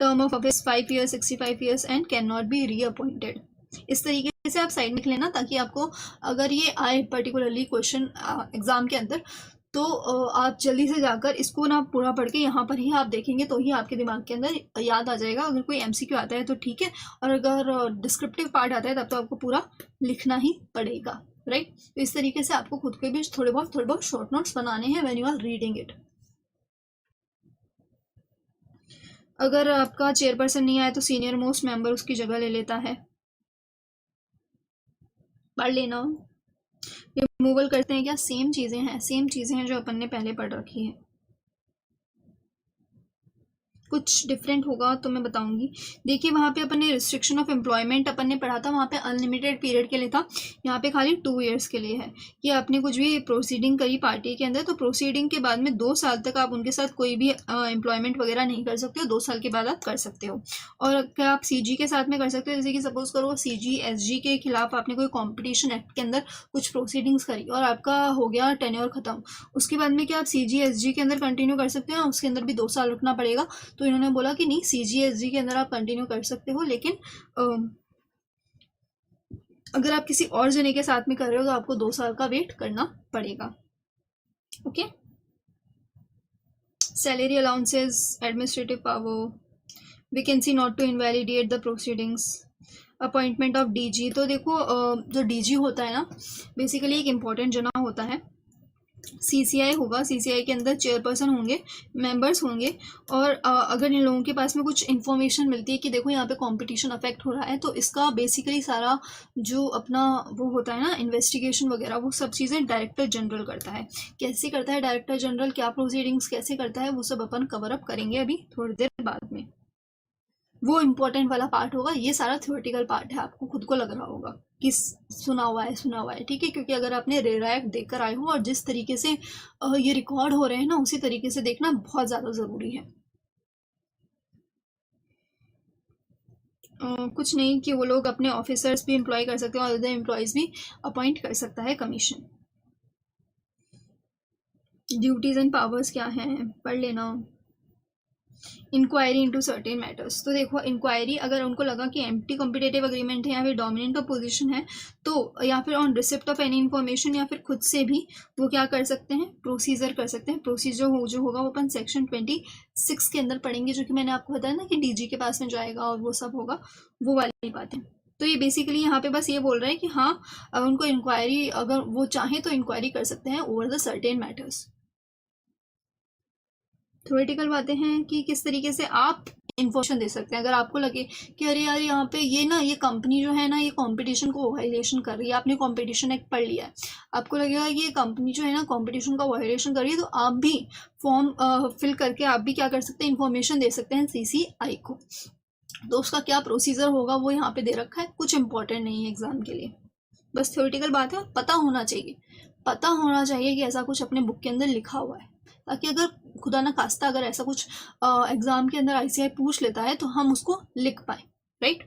Term of office 5 years, 65 years and can not be reappointed. इस तरीके से आप साइड में लिख लेना, ताकि आपको अगर ये आए पर्टिकुलरली क्वेश्चन एग्जाम के अंदर तो आप जल्दी से जाकर इसको ना पूरा पढ़ के यहाँ पर ही आप देखेंगे तो ही आपके दिमाग के अंदर याद आ जाएगा। अगर कोई एमसीक्यू आता है तो ठीक है, और अगर डिस्क्रिप्टिव पार्ट आता है तब तो आपको पूरा लिखना ही पड़ेगा, राइट। तो इस तरीके से आपको खुद के भी थोड़े बहुत शॉर्ट नोट्स बनाने हैं when you are reading it. अगर आपका चेयरपर्सन नहीं आया तो सीनियर मोस्ट मेंबर उसकी जगह ले लेता है, पढ़ लेना। रिमूवल करते हैं क्या, सेम चीज़ें हैं, सेम चीज़ें हैं जो अपन ने पहले पढ़ रखी है। कुछ डिफरेंट होगा तो मैं बताऊंगी। देखिए वहाँ पे अपन ने रिस्ट्रिक्शन ऑफ एम्प्लॉयमेंट अपन ने पढ़ा था, वहाँ पे अनलिमिटेड पीरियड के लिए था, यहाँ पे खाली 2 ईयर्स के लिए है कि आपने कुछ भी प्रोसीडिंग करी पार्टी के अंदर तो प्रोसीडिंग के बाद में 2 साल तक आप उनके साथ कोई भी एम्प्लॉयमेंट वगैरह नहीं कर सकते हो, 2 साल के बाद आप कर सकते हो। और क्या आप सीजी के साथ में कर सकते हो, जैसे कि सपोज करो सीजी एसजी के खिलाफ आपने कोई कॉम्पिटिशन एक्ट के अंदर कुछ प्रोसीडिंग्स करी और आपका हो गया टेन्योर खत्म, उसके बाद में क्या आप सीजी एसजी के अंदर कंटिन्यू कर सकते हो, उसके अंदर भी 2 साल रुकना पड़ेगा। तो इन्होंने बोला कि नहीं सीजीएसजी के अंदर आप कंटिन्यू कर सकते हो, लेकिन अगर आप किसी और जने के साथ में कर रहे हो तो आपको 2 साल का वेट करना पड़ेगा। Okay, salary allowances, administrative power, vacancy not to invalidate the proceedings, appointment of DG. तो देखो जो डीजी होता है ना, बेसिकली एक इम्पॉर्टेंट जना होता है। सीसीआई होगा, सीसीआई के अंदर चेयरपर्सन होंगे, मेंबर्स होंगे, और अगर इन लोगों के पास में कुछ इन्फॉर्मेशन मिलती है कि देखो यहाँ पे कंपटीशन अफेक्ट हो रहा है, तो इसका बेसिकली सारा जो अपना वो होता है ना इन्वेस्टिगेशन वगैरह, वो सब चीज़ें डायरेक्टर जनरल करता है। कैसे करता है डायरेक्टर जनरल, क्या प्रोसीडिंग्स कैसे करता है, वो सब अपन कवर अप करेंगे अभी थोड़ी देर बाद में। वो इम्पोर्टेंट वाला पार्ट होगा, ये सारा थ्योरेटिकल पार्ट है, आपको खुद को लग रहा होगा कि सुना हुआ है, ठीक है। क्योंकि अगर आपने रेरा एक्ट देख कर आए हो और जिस तरीके से ये रिकॉर्ड हो रहे हैं ना, उसी तरीके से देखना बहुत ज़्यादा ज़रूरी है। कुछ नहीं कि वो लोग अपने ऑफिसर्स भी एम्प्लॉय कर सकते हैं और अदर एम्प्लॉयज़ भी अपॉइंट कर सकता है कमीशन। ड्यूटीज़ एंड पावर्स क्या हैं, पढ़ लेना। Inquiry into certain matters. तो देखो इंक्वायरी अगर उनको लगा कि एम्प्टी कॉम्पिटेटिव अग्रीमेंट है या फिर डोमिनेंट का पोजीशन है, तो या फिर on receipt of any information, या फिर खुद से भी वो क्या कर सकते हैं, प्रोसीजर कर सकते हैं। प्रोसीजर जो होगा वो अपन सेक्शन 26 के अंदर पढ़ेंगे, जो कि मैंने आपको बताया ना कि डीजी के पास में जाएगा और वो सब होगा, वो वाली बातें। तो ये बेसिकली यहाँ पे बस ये बोल रहा है कि हाँ उनको इंक्वायरी अगर वो चाहें तो इंक्वायरी कर सकते हैं over the certain matters. Theoretical बातें हैं कि किस तरीके से आप इन्फॉर्मेशन दे सकते हैं अगर आपको लगे कि अरे यार यहाँ पे ये कंपनी जो है ना ये कंपटीशन को वायलेशन कर रही है। आपने कंपटीशन एक्ट पढ़ लिया है, आपको लगेगा कि ये कंपनी जो है ना कंपटीशन का वायलेशन कर रही है, तो आप भी फॉर्म फिल करके आप भी क्या कर सकते हैं, इन्फॉर्मेशन दे सकते हैं सीसीआई को। तो उसका क्या प्रोसीजर होगा वो यहाँ पे दे रखा है, कुछ इंपॉर्टेंट नहीं है एग्जाम के लिए, बस थ्योरेटिकल बात है। पता होना चाहिए कि ऐसा कुछ अपने बुक के अंदर लिखा हुआ है, ताकि अगर खुदा ना खास्ता अगर ऐसा कुछ एग्जाम के अंदर आईसीआई पूछ लेता है तो हम उसको लिख पाए, राइट।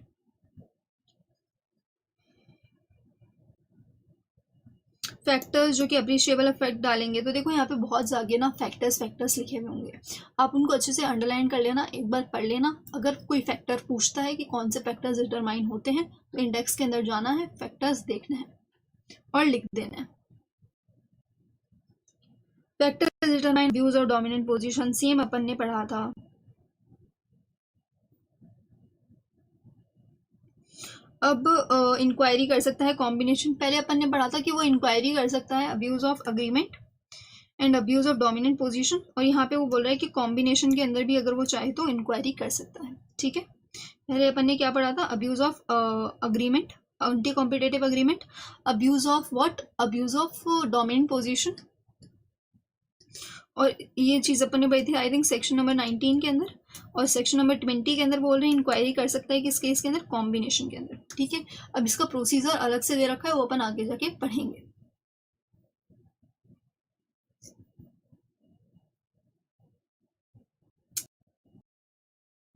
फैक्टर्स जो कि अप्रिशिएबल इफेक्ट डालेंगे, तो देखो यहाँ पे बहुत ज्यादा ना फैक्टर्स लिखे हुए होंगे, आप उनको अच्छे से अंडरलाइन कर लेना, एक बार पढ़ लेना। अगर कोई फैक्टर पूछता है कि कौन से फैक्टर्स डिटरमाइन होते हैं, तो इंडेक्स के अंदर जाना है, फैक्टर्स देखना है और लिख देना है। फैक्टर्स डिटरमाइन व्यूज और डोमिनेंट पोजीशन, सेम अपन ने पढ़ा था। अब इंक्वायरी कर सकता है कॉम्बिनेशन, पहले अपन ने पढ़ा था कि वो इंक्वायरी कर सकता है abuse of agreement and abuse of dominant position, और यहाँ पे वो बोल रहा है कि कॉम्बिनेशन के अंदर भी अगर वो चाहे तो इंक्वायरी कर सकता है। ठीक है, पहले अपन ने क्या पढ़ा था, abuse of agreement, anti competitive agreement, abuse of what, abuse of dominant position, और ये चीज़ अपन ने पढ़ी थी आई थिंक सेक्शन नंबर 19 के अंदर, और सेक्शन नंबर 20 के अंदर बोल रहे हैं इंक्वायरी कर सकता है किस केस के अंदर, कॉम्बिनेशन के अंदर। ठीक है, अब इसका प्रोसीजर अलग से दे रखा है, वो अपन आगे जाके पढ़ेंगे।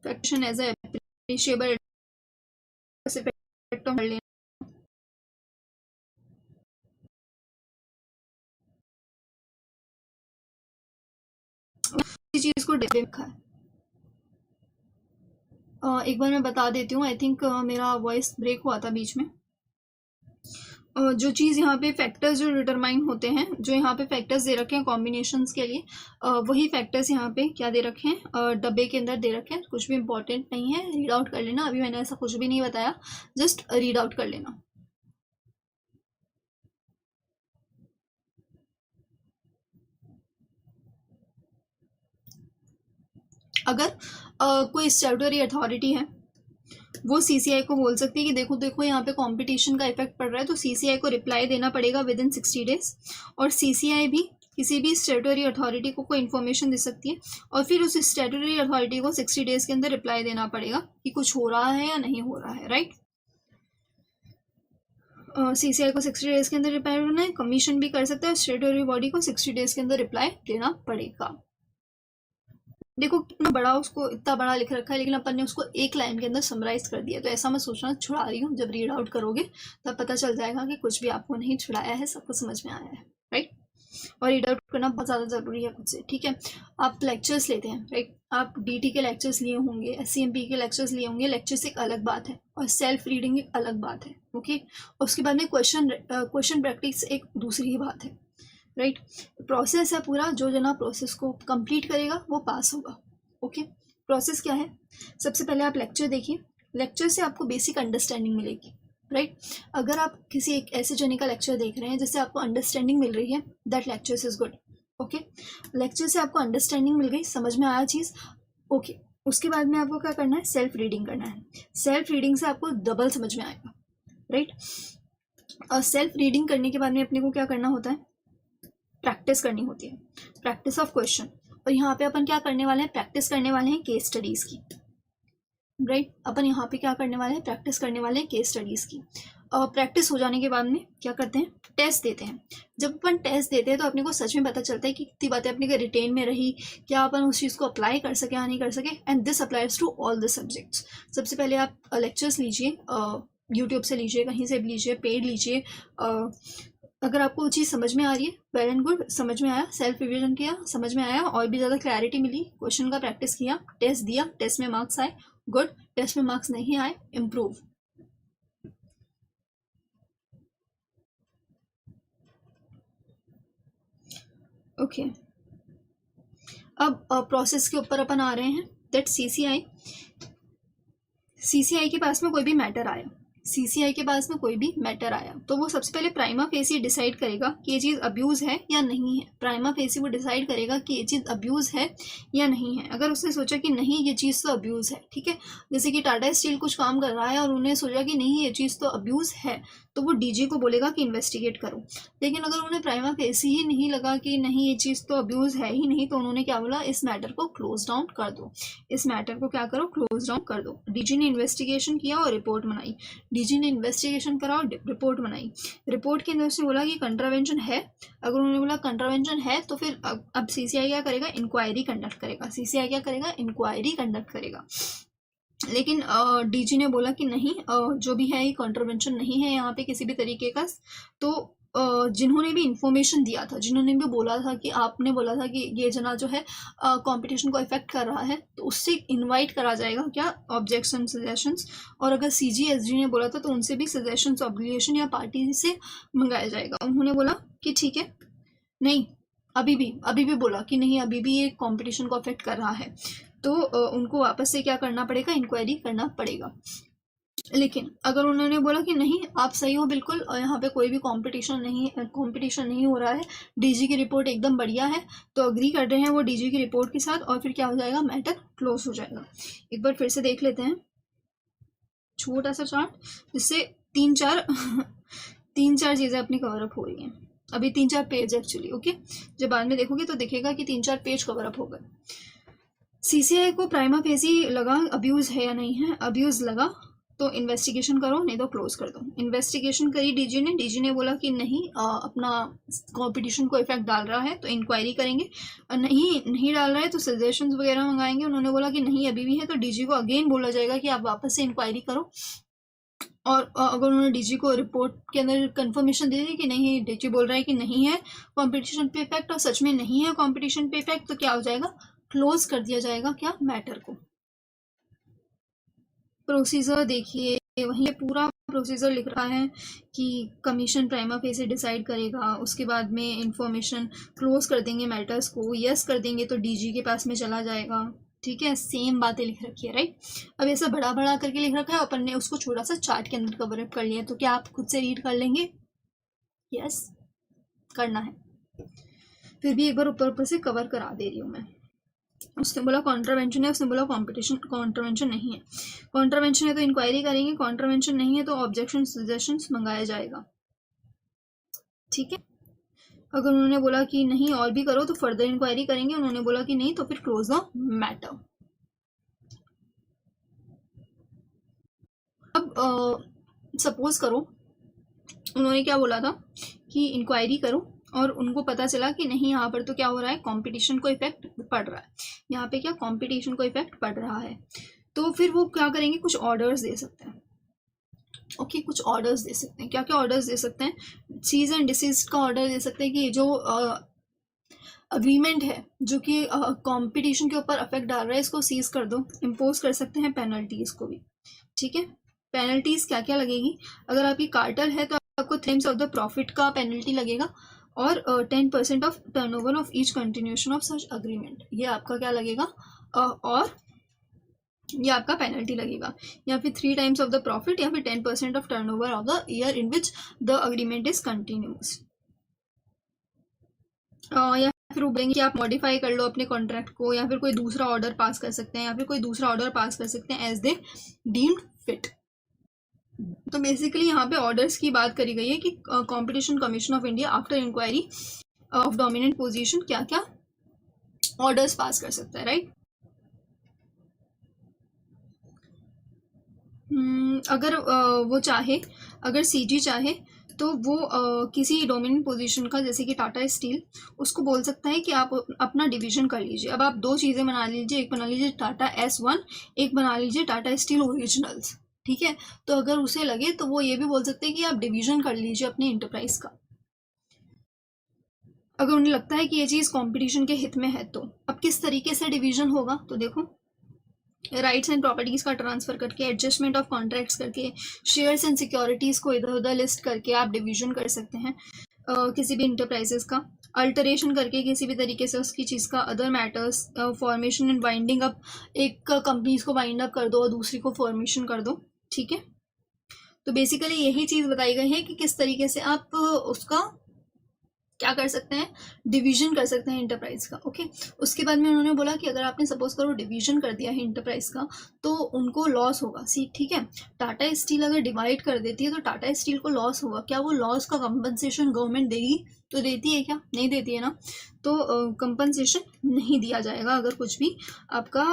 Faction as appreciable effect on लेना, चीज को डिफे रखा है। एक बार मैं बता देती हूँ, आई थिंक मेरा वॉइस ब्रेक हुआ था बीच में। जो चीज़ यहाँ पे फैक्टर्स जो डिटरमाइन होते हैं, जो यहाँ पे फैक्टर्स दे रखे हैं कॉम्बिनेशंस के लिए, वही फैक्टर्स यहाँ पे क्या दे रखे हैं, डब्बे के अंदर दे रखे हैं। कुछ भी इंपॉर्टेंट नहीं है, रीड आउट कर लेना, अभी मैंने ऐसा कुछ भी नहीं बताया, जस्ट रीड आउट कर लेना। अगर कोई स्टैट्यूटरी अथॉरिटी है, वो सीसीआई को बोल सकती है कि देखो देखो यहाँ पे कंपटीशन का इफेक्ट पड़ रहा है, तो सीसीआई को रिप्लाई देना पड़ेगा विद इन 60 डेज, और सीसीआई भी किसी भी स्टैट्यूटरी अथॉरिटी को कोई इन्फॉर्मेशन दे सकती है, और फिर उस स्टैट्यूटरी अथॉरिटी को 60 डेज के अंदर रिप्लाई देना पड़ेगा कि कुछ हो रहा है या नहीं हो रहा है, राइट। सीसीआई को 60 डेज के अंदर रिप्लाई देना है, कमीशन भी कर सकता है, स्टैट्यूटरी बॉडी को 60 डेज के अंदर रिप्लाई देना पड़ेगा। देखो कितना बड़ा उसको इतना बड़ा लिख रखा है, लेकिन अपन ने उसको एक लाइन के अंदर समराइज कर दिया, तो ऐसा मैं सोचना छुड़ा रही हूँ, जब रीड आउट करोगे तब पता चल जाएगा कि कुछ भी आपको नहीं छुड़ाया है, सब कुछ समझ में आया है, राइट। और रीड आउट करना बहुत ज़्यादा ज़रूरी है खुद से। ठीक है, आप लेक्चर्स लेते हैं, राइट, आप डीटी के लेक्चर्स लिए होंगे, एससीएमपी के लेक्चर्स लिए होंगे, लेक्चर्स एक अलग बात है और सेल्फ रीडिंग एक अलग बात है। ओके, उसके बाद में क्वेश्चन प्रैक्टिस एक दूसरी ही बात है, राइट। प्रोसेस है पूरा, जो जना प्रोसेस को कंप्लीट करेगा वो पास होगा। ओके, प्रोसेस क्या है, सबसे पहले आप लेक्चर देखिए, लेक्चर से आपको बेसिक अंडरस्टैंडिंग मिलेगी, राइट। अगर आप किसी एक ऐसे जने का लेक्चर देख रहे हैं जिससे आपको अंडरस्टैंडिंग मिल रही है, that lecture is good. Okay, lecture से आपको अंडरस्टैंडिंग मिल गई, समझ में आया चीज़, ओके। उसके बाद में आपको क्या करना है, सेल्फ रीडिंग करना है। सेल्फ रीडिंग से आपको डबल समझ में आएगा, राइट। और सेल्फ रीडिंग करने के बाद में अपने को क्या करना होता है, प्रैक्टिस करनी होती है, प्रैक्टिस ऑफ क्वेश्चन। और यहाँ पे अपन क्या करने वाले हैं, प्रैक्टिस करने वाले हैं केस स्टडीज की, राइट। अपन यहाँ पे क्या करने वाले हैं, प्रैक्टिस करने वाले हैं केस स्टडीज की। और प्रैक्टिस हो जाने के बाद में क्या करते हैं, टेस्ट देते हैं। जब अपन टेस्ट देते हैं तो अपने को सच में पता चलता है कि कितनी बातें अपने को रिटेन में रही, क्या अपन उस चीज़ को अप्लाई कर सके या नहीं कर सके, and this applies to all the subjects. सबसे पहले आप लेक्चर्स लीजिए, यूट्यूब से लीजिए, कहीं से भी लीजिए, पेड लीजिए, अगर आपको वो चीज़ समझ में आ रही है, वेल एंड गुड, समझ में आया, सेल्फ रिविजन किया, समझ में आया, और भी ज़्यादा क्लैरिटी मिली, क्वेश्चन का प्रैक्टिस किया, टेस्ट दिया, टेस्ट में मार्क्स आए, गुड, टेस्ट में मार्क्स नहीं आए, इम्प्रूव। ओके, अब प्रोसेस के ऊपर अपन आ रहे हैं, दैट सीसीआई के पास में कोई भी मैटर आया, सीसीआई के पास में कोई भी मैटर आया तो वो सबसे पहले प्राइमा फेसी डिसाइड करेगा कि ये चीज़ अब्यूज़ है या नहीं है। प्राइमा फेसी वो डिसाइड करेगा कि ये चीज़ अब्यूज़ है या नहीं है। अगर उसने सोचा कि नहीं ये चीज़ तो अब्यूज़ है, ठीक है, जैसे कि टाटा स्टील कुछ काम कर रहा है और उन्हें सोचा कि नहीं ये चीज़ तो अब्यूज़ है, तो वो डीजी को बोलेगा कि इन्वेस्टिगेट करो। लेकिन अगर उन्हें प्राइमा फेसी ही नहीं लगा कि नहीं ये चीज़ तो अब्यूज़ है ही नहीं, तो उन्होंने क्या बोला, इस मैटर को क्लोज डाउन कर दो, इस मैटर को क्या करो, क्लोज डाउन कर दो। डीजी ने इन्वेस्टिगेशन किया और रिपोर्ट बनाई, डीजी ने इन्वेस्टिगेशन करा और रिपोर्ट बनाई। रिपोर्ट के अंदर उसने बोला कि कंट्रावेंशन है। अगर उन्होंने बोला कंट्रावेंशन है तो फिर अब सीसीआई क्या करेगा, इंक्वायरी कंडक्ट करेगा। सीसीआई क्या करेगा, इंक्वायरी कंडक्ट करेगा। लेकिन डीजी ने बोला कि नहीं, जो भी है ये कंट्रावेंशन नहीं है यहाँ पे किसी भी तरीके का। तो जिन्होंने भी इंफॉर्मेशन दिया था, जिन्होंने भी बोला था कि आपने बोला था कि ये जना जो है कंपटीशन को इफेक्ट कर रहा है, तो उससे इनवाइट करा जाएगा क्या, ऑब्जेक्शन, सजेशंस। और अगर सीजीएसजी ने बोला था तो उनसे भी सजेशंस, ऑब्लिगेशन या पार्टी से मंगाया जाएगा। उन्होंने बोला कि ठीक है, नहीं, अभी भी बोला कि नहीं अभी भी ये कंपटीशन को अफेक्ट कर रहा है, तो उनको वापस से क्या करना पड़ेगा, इंक्वायरी करना पड़ेगा। लेकिन अगर उन्होंने बोला कि नहीं आप सही हो बिल्कुल, और यहाँ पे कोई भी कंपटीशन नहीं हो रहा है, डीजी की रिपोर्ट एकदम बढ़िया है, तो अग्री कर रहे हैं वो डीजी की रिपोर्ट के साथ, और फिर क्या हो जाएगा, मैटर क्लोज हो जाएगा। एक बार फिर से देख लेते हैं छोटा सा चार्ट, जिससे तीन चार चीज़ें अपनी कवर अप हो रही हैं। अभी 3-4 पेज एक्चुअली, ओके, जब बाद में देखोगे तो दिखेगा कि 3-4 पेज कवर अप हो गए। सीसीआई को प्राइमा फेसी लगा अब्यूज़ है या नहीं है, अब्यूज़ लगा तो इन्वेस्टिगेशन करो, नहीं तो क्लोज कर दो। इन्वेस्टिगेशन करी डीजी ने बोला कि नहीं अपना कंपटीशन को इफेक्ट डाल रहा है तो इंक्वायरी करेंगे, नहीं डाल रहा है तो सजेशंस वगैरह मंगाएंगे। उन्होंने बोला कि नहीं अभी भी है, तो डीजी को अगेन बोला जाएगा कि आप वापस से इंक्वायरी करो। और अगर उन्होंने डीजी को रिपोर्ट के अंदर कंफर्मेशन दे दी कि नहीं, डीजी बोल रहा है कि नहीं है कंपटीशन पे इफेक्ट, और सच में नहीं है कंपटीशन पे इफेक्ट, तो क्या हो जाएगा, क्लोज कर दिया जाएगा क्या, मैटर को। प्रोसीजर देखिए, वहीं पूरा प्रोसीजर लिख रहा है कि कमीशन प्राइमा फेसी डिसाइड करेगा, उसके बाद में इंफॉर्मेशन क्लोज कर देंगे मैटर्स को, यस कर देंगे तो डीजी के पास में चला जाएगा, ठीक है, सेम बातें लिख रखी है, राइट। अब ऐसा बड़ा बड़ा करके लिख रखा है, अपन ने उसको छोटा सा चार्ट के अंदर कवर अप कर लिया, तो क्या आप खुद से रीड कर लेंगे, यस करना है। फिर भी एक बार ऊपर से कवर करा दे रही हूँ मैं। उसने बोला कॉन्ट्रावेंशन है, उसने बोला कॉन्ट्रावेंशन नहीं है। कॉन्ट्रावेंशन है तो इंक्वायरी करेंगे, कॉन्ट्रावेंशन नहीं है तो ऑब्जेक्शन, सजेशंस मंगाया जाएगा, ठीक है। अगर उन्होंने बोला कि नहीं और भी करो तो फर्दर इंक्वायरी करेंगे, उन्होंने बोला कि नहीं तो फिर क्लोज द मैटर। अब सपोज करो उन्होंने क्या बोला था कि इंक्वायरी करो, और उनको पता चला कि नहीं यहाँ पर तो क्या हो रहा है, कंपटीशन को इफेक्ट पड़ रहा है, यहाँ पे क्या कंपटीशन को इफेक्ट पड़ रहा है, तो फिर वो क्या करेंगे, कुछ ऑर्डर्स दे सकते हैं, ओके, कुछ ऑर्डर्स दे सकते हैं। क्या क्या ऑर्डर्स दे सकते हैं, सीज एंड डिसीज का ऑर्डर दे सकते हैं कि जो अग्रीमेंट है जो कि कंपटीशन के ऊपर अफेक्ट डाल रहा है इसको सीज कर दो। इम्पोज कर सकते हैं पेनल्टीज को भी, ठीक है। पेनल्टीज क्या क्या लगेगी, अगर आपकी कार्टेल है तो आपको 3% ऑफ द प्रॉफिट का पेनल्टी लगेगा, और 10% of turnover of each continuation of such agreement, ये आपका क्या लगेगा, और ये आपका पेनल्टी लगेगा, या फिर 3 times ऑफ द प्रॉफिट, या फिर 10% of turnover of the year in which the agreement is continuous. या फिर वो बोलेंगे कि आप मॉडिफाई कर लो अपने कॉन्ट्रैक्ट को, या फिर कोई दूसरा ऑर्डर पास कर सकते हैं, या फिर कोई दूसरा ऑर्डर पास कर सकते हैं एज दे डीम्ड फिट। तो बेसिकली यहाँ पे ऑर्डर्स की बात करी गई है कि competition commission of India after inquiry of dominant position क्या क्या ऑर्डर्स पास कर सकता है, राइट। अगर वो चाहे, अगर सीजी चाहे तो वो किसी डोमिनेंट पोजीशन का, जैसे कि टाटा स्टील, उसको बोल सकता है कि आप अपना डिवीजन कर लीजिए। अब आप 2 चीज़ें बना लीजिए, एक बना लीजिए टाटा S1, एक बना लीजिए टाटा स्टील ओरिजिनल्स, ठीक है। तो अगर उसे लगे तो वो ये भी बोल सकते हैं कि आप डिवीजन कर लीजिए अपने इंटरप्राइज का, अगर उन्हें लगता है कि ये चीज़ कंपटीशन के हित में है तो अब किस तरीके से डिवीजन होगा, तो देखो राइट्स एंड प्रॉपर्टीज का ट्रांसफर करके, एडजस्टमेंट ऑफ कॉन्ट्रैक्ट्स करके, शेयर्स एंड सिक्योरिटीज को इधर उधर लिस्ट करके आप डिवीजन कर सकते हैं किसी भी इंटरप्राइजेस का, अल्टरेशन करके किसी भी तरीके से उसकी चीज़ का, other matters, formation and winding up, एक कंपनीज को वाइंड अप कर दो और दूसरी को फॉर्मेशन कर दो, ठीक है। तो बेसिकली यही चीज़ बताई गई है कि किस तरीके से आप उसका क्या कर सकते हैं, डिवीजन कर सकते हैं इंटरप्राइज का, ओके। उसके बाद में उन्होंने बोला कि अगर आपने सपोज करो डिवीजन कर दिया है इंटरप्राइज का तो उनको लॉस होगा, सी ठीक है। टाटा स्टील अगर डिवाइड कर देती है तो टाटा स्टील को लॉस होगा, क्या वो लॉस का कंपनसेशन गवर्नमेंट देगी, तो देती है क्या, नहीं देती है ना। तो कंपनसेशन नहीं दिया जाएगा अगर कुछ भी आपका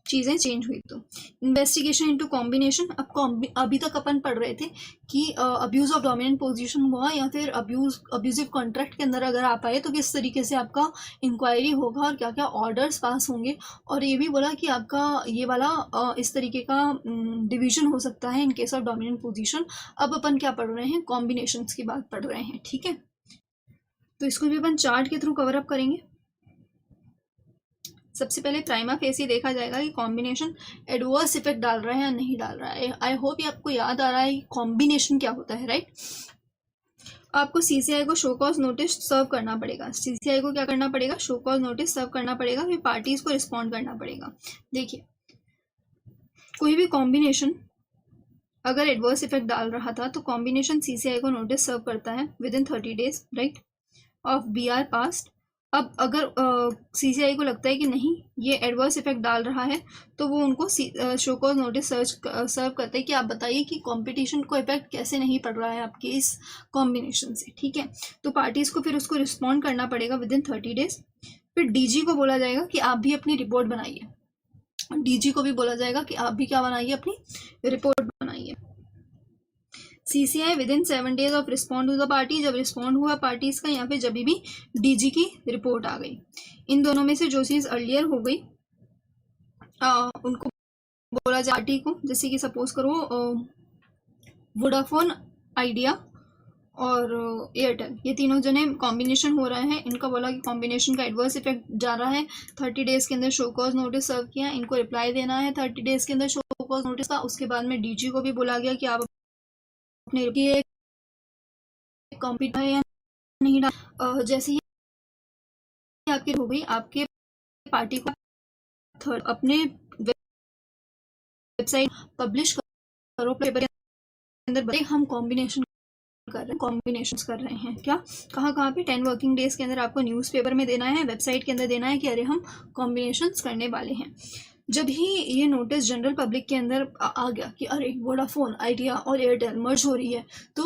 चीज़ें चेंज हुई तो। इन्वेस्टिगेशन इनटू कॉम्बिनेशन, अब अभी तक अपन पढ़ रहे थे कि अब्यूज़ ऑफ डोमिनेंट पोजीशन हुआ या फिर अब्यूजिव कॉन्ट्रैक्ट के अंदर अगर आप आए तो किस तरीके से आपका इंक्वायरी होगा और क्या क्या ऑर्डर्स पास होंगे, और ये भी बोला कि आपका ये वाला इस तरीके का डिवीजन हो सकता है in case of dominant position. अब अपन क्या पढ़ रहे हैं, कॉम्बिनेशंस की बात पढ़ रहे हैं, ठीक है। तो इसको भी अपन चार्ट के थ्रू कवर अप करेंगे। सबसे पहले प्राइमा फेसी देखा जाएगा कि कॉम्बिनेशन एडवर्स इफेक्ट डाल रहा है या नहीं डाल रहा है। आई होप ये आपको याद आ रहा है कॉम्बिनेशन क्या होता है, राइट। आपको सीसीआई को शो कॉज नोटिस सर्व करना पड़ेगा, सीसीआई को क्या करना पड़ेगा, शो कॉज नोटिस सर्व करना पड़ेगा, फिर पार्टीज को रिस्पॉन्ड करना पड़ेगा। देखिए कोई भी कॉम्बिनेशन अगर एडवर्स इफेक्ट डाल रहा था तो कॉम्बिनेशन सीसीआई को नोटिस सर्व करता है within 30 days right of B R past. अब अगर सीसीआई को लगता है कि नहीं ये एडवर्स इफेक्ट डाल रहा है तो वो उनको शो कॉज नोटिस सर्व करते हैं कि आप बताइए कि कंपटीशन को इफेक्ट कैसे नहीं पड़ रहा है आपके इस कॉम्बिनेशन से, ठीक है। तो पार्टीज को फिर उसको रिस्पॉन्ड करना पड़ेगा विद इन 30 days। फिर डीजी को बोला जाएगा कि आप भी अपनी रिपोर्ट बनाइए, डीजी को भी बोला जाएगा कि आप भी क्या बनाइए, अपनी रिपोर्ट बनाइए। CCI within 7 days of respond to the party, जब रिस्पॉन्ड हुआ पार्टीज का या फिर जब भी डीजी की रिपोर्ट आ गई। इन दोनों में से जो चीज़ अर्लियर हो गई उनको बोला जाए पार्टी को, जैसे कि सपोज करो वोडाफोन, आइडिया और एयरटेल, ये तीनों जने कॉम्बिनेशन हो रहे हैं। इनका बोला कि कॉम्बिनेशन का एडवर्स इफेक्ट जा रहा है, 30 days के अंदर शो कॉज नोटिस सर्व किया, इनको रिप्लाई देना है 30 days के अंदर शो कॉज नोटिस का। उसके बाद में डीजी को भी बोला गया कि आप अपने कॉम्पिट है या नहीं डाल, जैसे ही आपकी हो गई आपके पार्टी को थर्ड अपने वेबसाइट पब्लिश करो, पेपर के अंदर हम कॉम्बिनेशन कर रहे हैं क्या, कहाँ कहाँ पे 10 वर्किंग डेज के अंदर आपको न्यूज़पेपर में देना है, वेबसाइट के अंदर देना है कि अरे हम कॉम्बिनेशंस करने वाले हैं। जब ही ये नोटिस जनरल पब्लिक के अंदर आ गया कि अरे वोडाफोन, आइडिया और एयरटेल मर्ज हो रही है, तो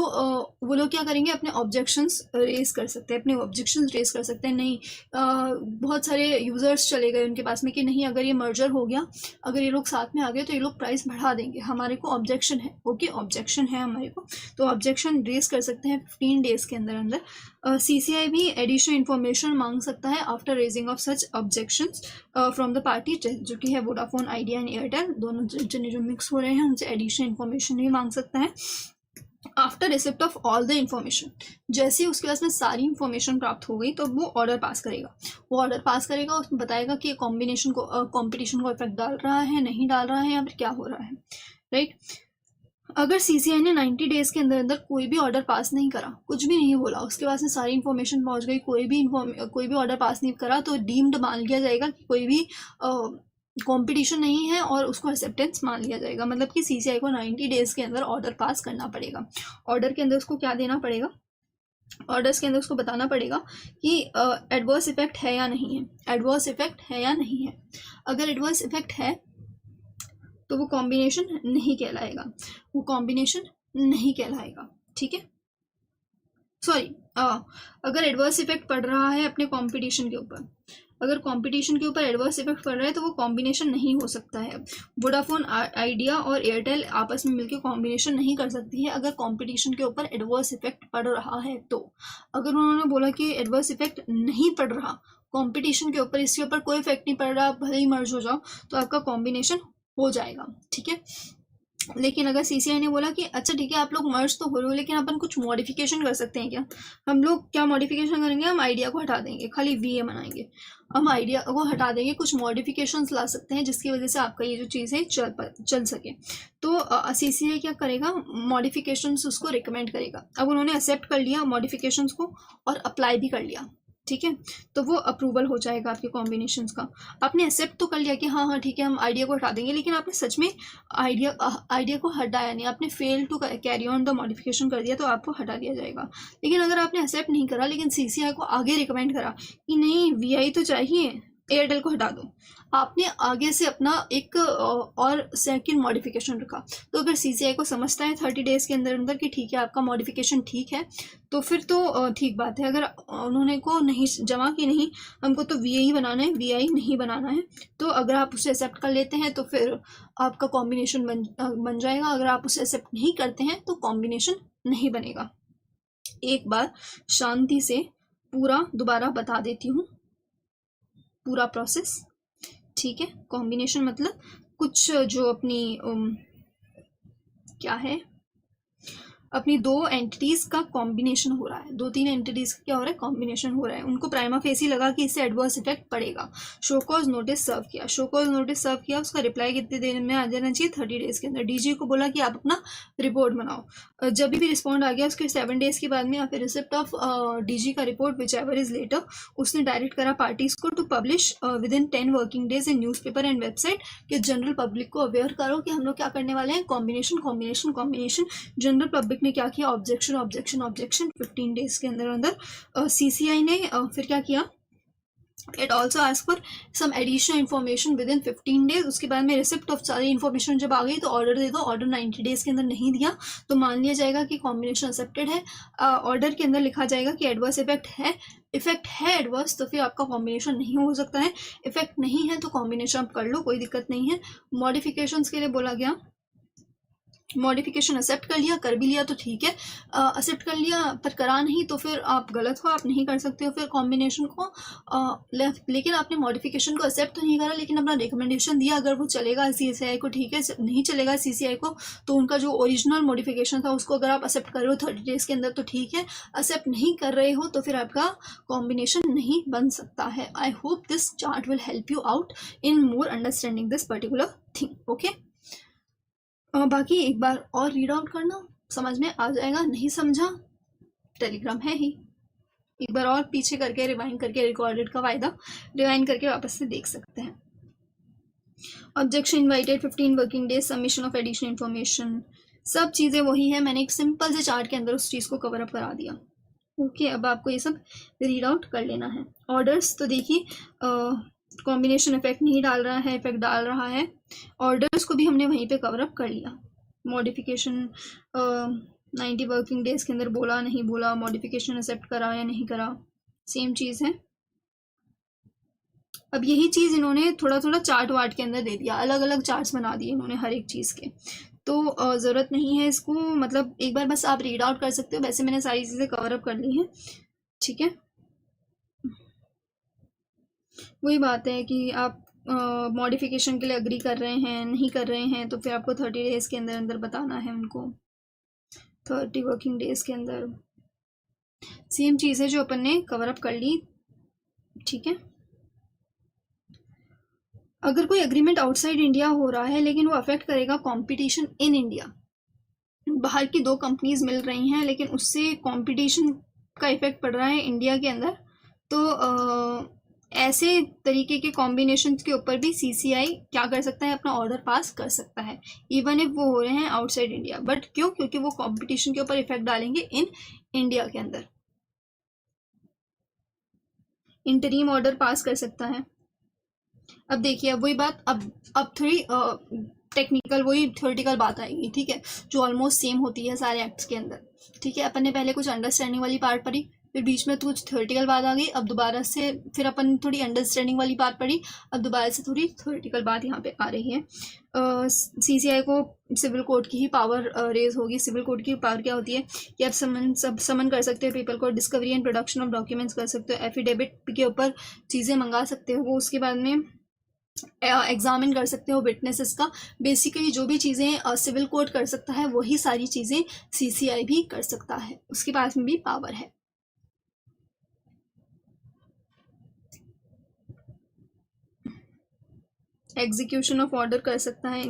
वो लोग क्या करेंगे, अपने ऑब्जेक्शंस रेज कर सकते हैं, अपने ऑब्जेक्शंस रेज कर सकते हैं। नहीं बहुत सारे यूज़र्स चले गए उनके पास में कि नहीं अगर ये मर्जर हो गया, अगर ये लोग साथ में आ गए तो ये लोग प्राइस बढ़ा देंगे, हमारे को ऑब्जेक्शन है, ओके ऑब्जेक्शन है हमारे को, तो ऑब्जेक्शन रेज कर सकते हैं 15 days के अंदर अंदर। सीसीआई भी एडिशनल इन्फॉर्मेशन मांग सकता है after raising of such objections from the party, जो कि है वोडाफोन, आइडिया एंड एयरटेल, दोनों जने जो मिक्स हो रहे हैं उनसे एडिशनल इन्फॉर्मेशन भी मांग सकता है। After receipt of all the information, जैसे ही उसके पास में सारी इन्फॉर्मेशन प्राप्त हो गई तो वो ऑर्डर पास करेगा, वो ऑर्डर पास करेगा, उसमें बताएगा कि कॉम्बिनेशन को कॉम्पिटिशन को इफेक्ट डाल रहा है, नहीं डाल रहा है, या फिर क्या हो रहा है, राइट। अगर सीसीआई ने 90 days के अंदर अंदर कोई भी ऑर्डर पास नहीं करा, कुछ भी नहीं बोला, उसके पास में सारी इन्फॉर्मेशन पहुंच गई, कोई भी ऑर्डर पास नहीं करा, तो डीम्ड मान लिया जाएगा कि कोई भी कंपटीशन नहीं है और उसको एक्सेप्टेंस मान लिया जाएगा। मतलब कि सीसीआई को 90 days के अंदर ऑर्डर पास करना पड़ेगा। ऑर्डर के अंदर उसको क्या देना पड़ेगा, ऑर्डर्स के अंदर उसको बताना पड़ेगा कि एडवर्स इफेक्ट है या नहीं है, एडवर्स इफेक्ट है या नहीं है। अगर एडवर्स इफेक्ट है तो वो कॉम्बिनेशन नहीं कहलाएगा, वो कॉम्बिनेशन नहीं कहलाएगा, ठीक है। सॉरी, अगर एडवर्स इफेक्ट पड़ रहा है अपने कंपटीशन के ऊपर, अगर कंपटीशन के ऊपर एडवर्स इफेक्ट पड़ रहा है तो वो कॉम्बिनेशन नहीं हो सकता है। वोडाफोन, आइडिया और एयरटेल आपस में मिलकर कॉम्बिनेशन नहीं कर सकती है अगर कंपटीशन के ऊपर एडवर्स इफेक्ट पड़ रहा है तो। अगर उन्होंने बोला कि एडवर्स इफेक्ट नहीं पड़ रहा कंपटीशन के ऊपर, इसके ऊपर कोई इफेक्ट नहीं पड़ रहा, भले ही मर्ज हो जाओ, तो आपका कॉम्बिनेशन हो जाएगा, ठीक है। लेकिन अगर सीसीआई ने बोला कि अच्छा ठीक है आप लोग मर्ज तो हो रहे हो लेकिन अपन कुछ मॉडिफिकेशन कर सकते हैं क्या, हम लोग क्या मॉडिफिकेशन करेंगे, हम आइडिया को हटा देंगे, खाली वीए बनाएंगे, हम आइडिया को हटा देंगे, कुछ मॉडिफिकेशंस ला सकते हैं जिसकी वजह से आपका ये जो चीज़ है चल सके। तो सीसीआई क्या करेगा, मॉडिफिकेशंस उसको रिकमेंड करेगा। अब उन्होंने एक्सेप्ट कर लिया मॉडिफिकेशंस को और अप्लाई भी कर लिया, ठीक है, तो वो अप्रूवल हो जाएगा आपके कॉम्बिनेशंस का। आपने एक्सेप्ट तो कर लिया कि हाँ हाँ ठीक है हम आइडिया को हटा देंगे, लेकिन आपने सच में आइडिया को हटाया नहीं, आपने fail to carry on the modification कर दिया तो आपको हटा दिया जाएगा। लेकिन अगर आपने एक्सेप्ट नहीं करा लेकिन सीसीआई को आगे रिकमेंड करा कि नहीं वीआई तो चाहिए, एयरटेल को हटा दो, आपने आगे से अपना एक और सेकंड मॉडिफिकेशन रखा, तो अगर सीसीआई को समझता है 30 डेज़ के अंदर अंदर कि ठीक है आपका मॉडिफिकेशन ठीक है, तो फिर तो ठीक बात है। अगर उन्होंने को नहीं जमा कि नहीं हमको तो वीआई बनाना है, वीआई नहीं बनाना है, तो अगर आप उसे एक्सेप्ट कर लेते हैं तो फिर आपका कॉम्बिनेशन बन जाएगा। अगर आप उसे एक्सेप्ट नहीं करते हैं तो कॉम्बिनेशन नहीं बनेगा। एक बार शांति से पूरा दोबारा बता देती हूँ पूरा प्रोसेस, ठीक है। कॉम्बिनेशन मतलब कुछ जो अपनी क्या है, अपनी दो एंटिटीज़ का कॉम्बिनेशन हो रहा है, 2-3 एंटिटीज़ का क्या हो रहा है, कॉम्बिनेशन हो रहा है, उनको प्राइमा फेसी लगा कि इससे एडवर्स इफेक्ट पड़ेगा। शो कॉज नोटिस सर्व किया, शो कॉज नोटिस सर्व किया, उसका रिप्लाई कितनी देर में आ जाना चाहिए, 30 डेज़ के अंदर। डीजी को बोला कि आप अपना रिपोर्ट बनाओ, जब भी रिस्पॉन्ड आ गया उसके 7 डेज़ के बाद में या फिर रिसिप्ट ऑफ डीजी का report whichever is later, उसने डायरेक्ट करा पार्टीज को to publish within 10 working days in newspaper and website, कि जनरल पब्लिक को अवेयर करो कि हम लोग क्या करने वाले हैं, combination combination combination. General public ने क्या किया, ऑब्जेक्शन ऑब्जेक्शन ऑब्जेक्शन। 15 डेज के अंदर अंदर सीसीआई ने फिर क्या किया, it also ask for some additional information within 15 days. उसके बाद में रिसिप्ट ऑफ सारी इन्फॉर्मेशन जब आ गई तो ऑर्डर दे दो, ऑर्डर 90 डेज के अंदर नहीं दिया तो मान लिया जाएगा कि कॉम्बिनेशन एक्सेप्टेड है। ऑर्डर के अंदर लिखा जाएगा कि एडवर्स इफेक्ट है एडवर्स, तो फिर आपका कॉम्बिनेशन नहीं हो सकता है। इफेक्ट नहीं है तो कॉम्बिनेशन आप कर लो, कोई दिक्कत नहीं है। मॉडिफिकेशंस के लिए बोला गया, मॉडिफिकेशन एक्सेप्ट कर लिया, कर भी लिया तो ठीक है, एक्सेप्ट कर लिया पर करा नहीं तो फिर आप गलत हो, आप नहीं कर सकते हो फिर कॉम्बिनेशन को। लेकिन आपने मॉडिफिकेशन को एक्सेप्ट तो नहीं करा लेकिन अपना रिकमेंडेशन दिया, अगर वो चलेगा सीसीआई को ठीक है, नहीं चलेगा सीसीआई को तो उनका जो ओरिजिनल मॉडिफिकेशन था उसको अगर आप एक्सेप्ट कर रहे हो 30 डेज के अंदर तो ठीक है, एक्सेप्ट नहीं कर रहे हो तो फिर आपका कॉम्बिनेशन नहीं बन सकता है। I hope this chart will help you out in more understanding this particular thing, okay. बाकी एक बार और रीड आउट करना, समझ में आ जाएगा, नहीं समझा टेलीग्राम है ही, एक बार और पीछे करके रिवाइंड करके रिकॉर्डेड का वायदा रिवाइंड करके वापस से देख सकते हैं। Objection invited 15 working days, submission of additional information, सब चीज़ें वही है, मैंने एक सिंपल से चार्ट के अंदर उस चीज़ को कवर अप करा दिया, ओके। अब आपको ये सब रीड आउट कर लेना है। ऑर्डर्स तो देखिए कॉम्बिनेशन इफेक्ट नहीं डाल रहा है, इफेक्ट डाल रहा है। ऑर्डर्स को भी हमने वहीं पे कवर अप कर लिया। मॉडिफिकेशन 90 वर्किंग डेज के अंदर बोला नहीं बोला, मॉडिफिकेशन एक्सेप्ट करा या नहीं करा, सेम चीज़ है। अब यही चीज़ इन्होंने थोड़ा थोड़ा चार्ट वार्ट के अंदर दे दिया, अलग अलग चार्ट्स बना दिए इन्होंने हर एक चीज़ के, तो ज़रूरत नहीं है इसको, मतलब एक बार बस आप रीड आउट कर सकते हो, वैसे मैंने सारी चीज़ें कवर अप कर ली हैं, ठीक है। वही बात है कि आप मॉडिफिकेशन के लिए अग्री कर रहे हैं नहीं कर रहे हैं तो फिर आपको 30 डेज़ के अंदर अंदर बताना है उनको, 30 वर्किंग डेज़ के अंदर। सेम चीज़ है जो अपन ने कवर अप कर ली, ठीक है। अगर कोई एग्रीमेंट आउटसाइड इंडिया हो रहा है लेकिन वो अफेक्ट करेगा कंपटीशन इन इंडिया, बाहर की 2 कंपनीज मिल रही हैं लेकिन उससे कंपटीशन का इफेक्ट पड़ रहा है इंडिया के अंदर, तो ऐसे तरीके के कॉम्बिनेशन के ऊपर भी सीसीआई क्या कर सकता है, अपना ऑर्डर पास कर सकता है, इवन इफ वो हो रहे हैं आउटसाइड इंडिया। बट क्यों, क्योंकि वो कंपटीशन के ऊपर इफेक्ट डालेंगे इन इंडिया के अंदर। इंटरीम ऑर्डर पास कर सकता है। अब देखिए अब वही बात, अब थोड़ी टेक्निकल वही थ्योरेटिकल बात आएगी, ठीक है, जो ऑलमोस्ट सेम होती है सारे एक्ट्स के अंदर, ठीक है। अपन ने पहले कुछ अंडरस्टैंडिंग वाली पार्ट पढ़ी, फिर बीच में कुछ थ्योरेटिकल बात आ गई, अब दोबारा से फिर अपन थोड़ी अंडरस्टैंडिंग वाली बात पढ़ी, अब दोबारा से थोड़ी थ्योरेटिकल बात यहाँ पे आ रही है। सीसीआई को सिविल कोर्ट की ही पावर रेज होगी। सिविल कोर्ट की पावर क्या होती है कि आप समन कर सकते हो पीपल को, discovery and production of documents कर सकते हो, एफिडेविट के ऊपर चीज़ें मंगा सकते हो वो, उसके बाद में एग्जामिन कर सकते हो विटनेसेस का। बेसिकली जो भी चीज़ें सिविल कोर्ट कर सकता है वही सारी चीज़ें सीसीआई भी कर सकता है, उसके पास में भी पावर है। एग्जीक्यूशन ऑफ ऑर्डर कर सकता है।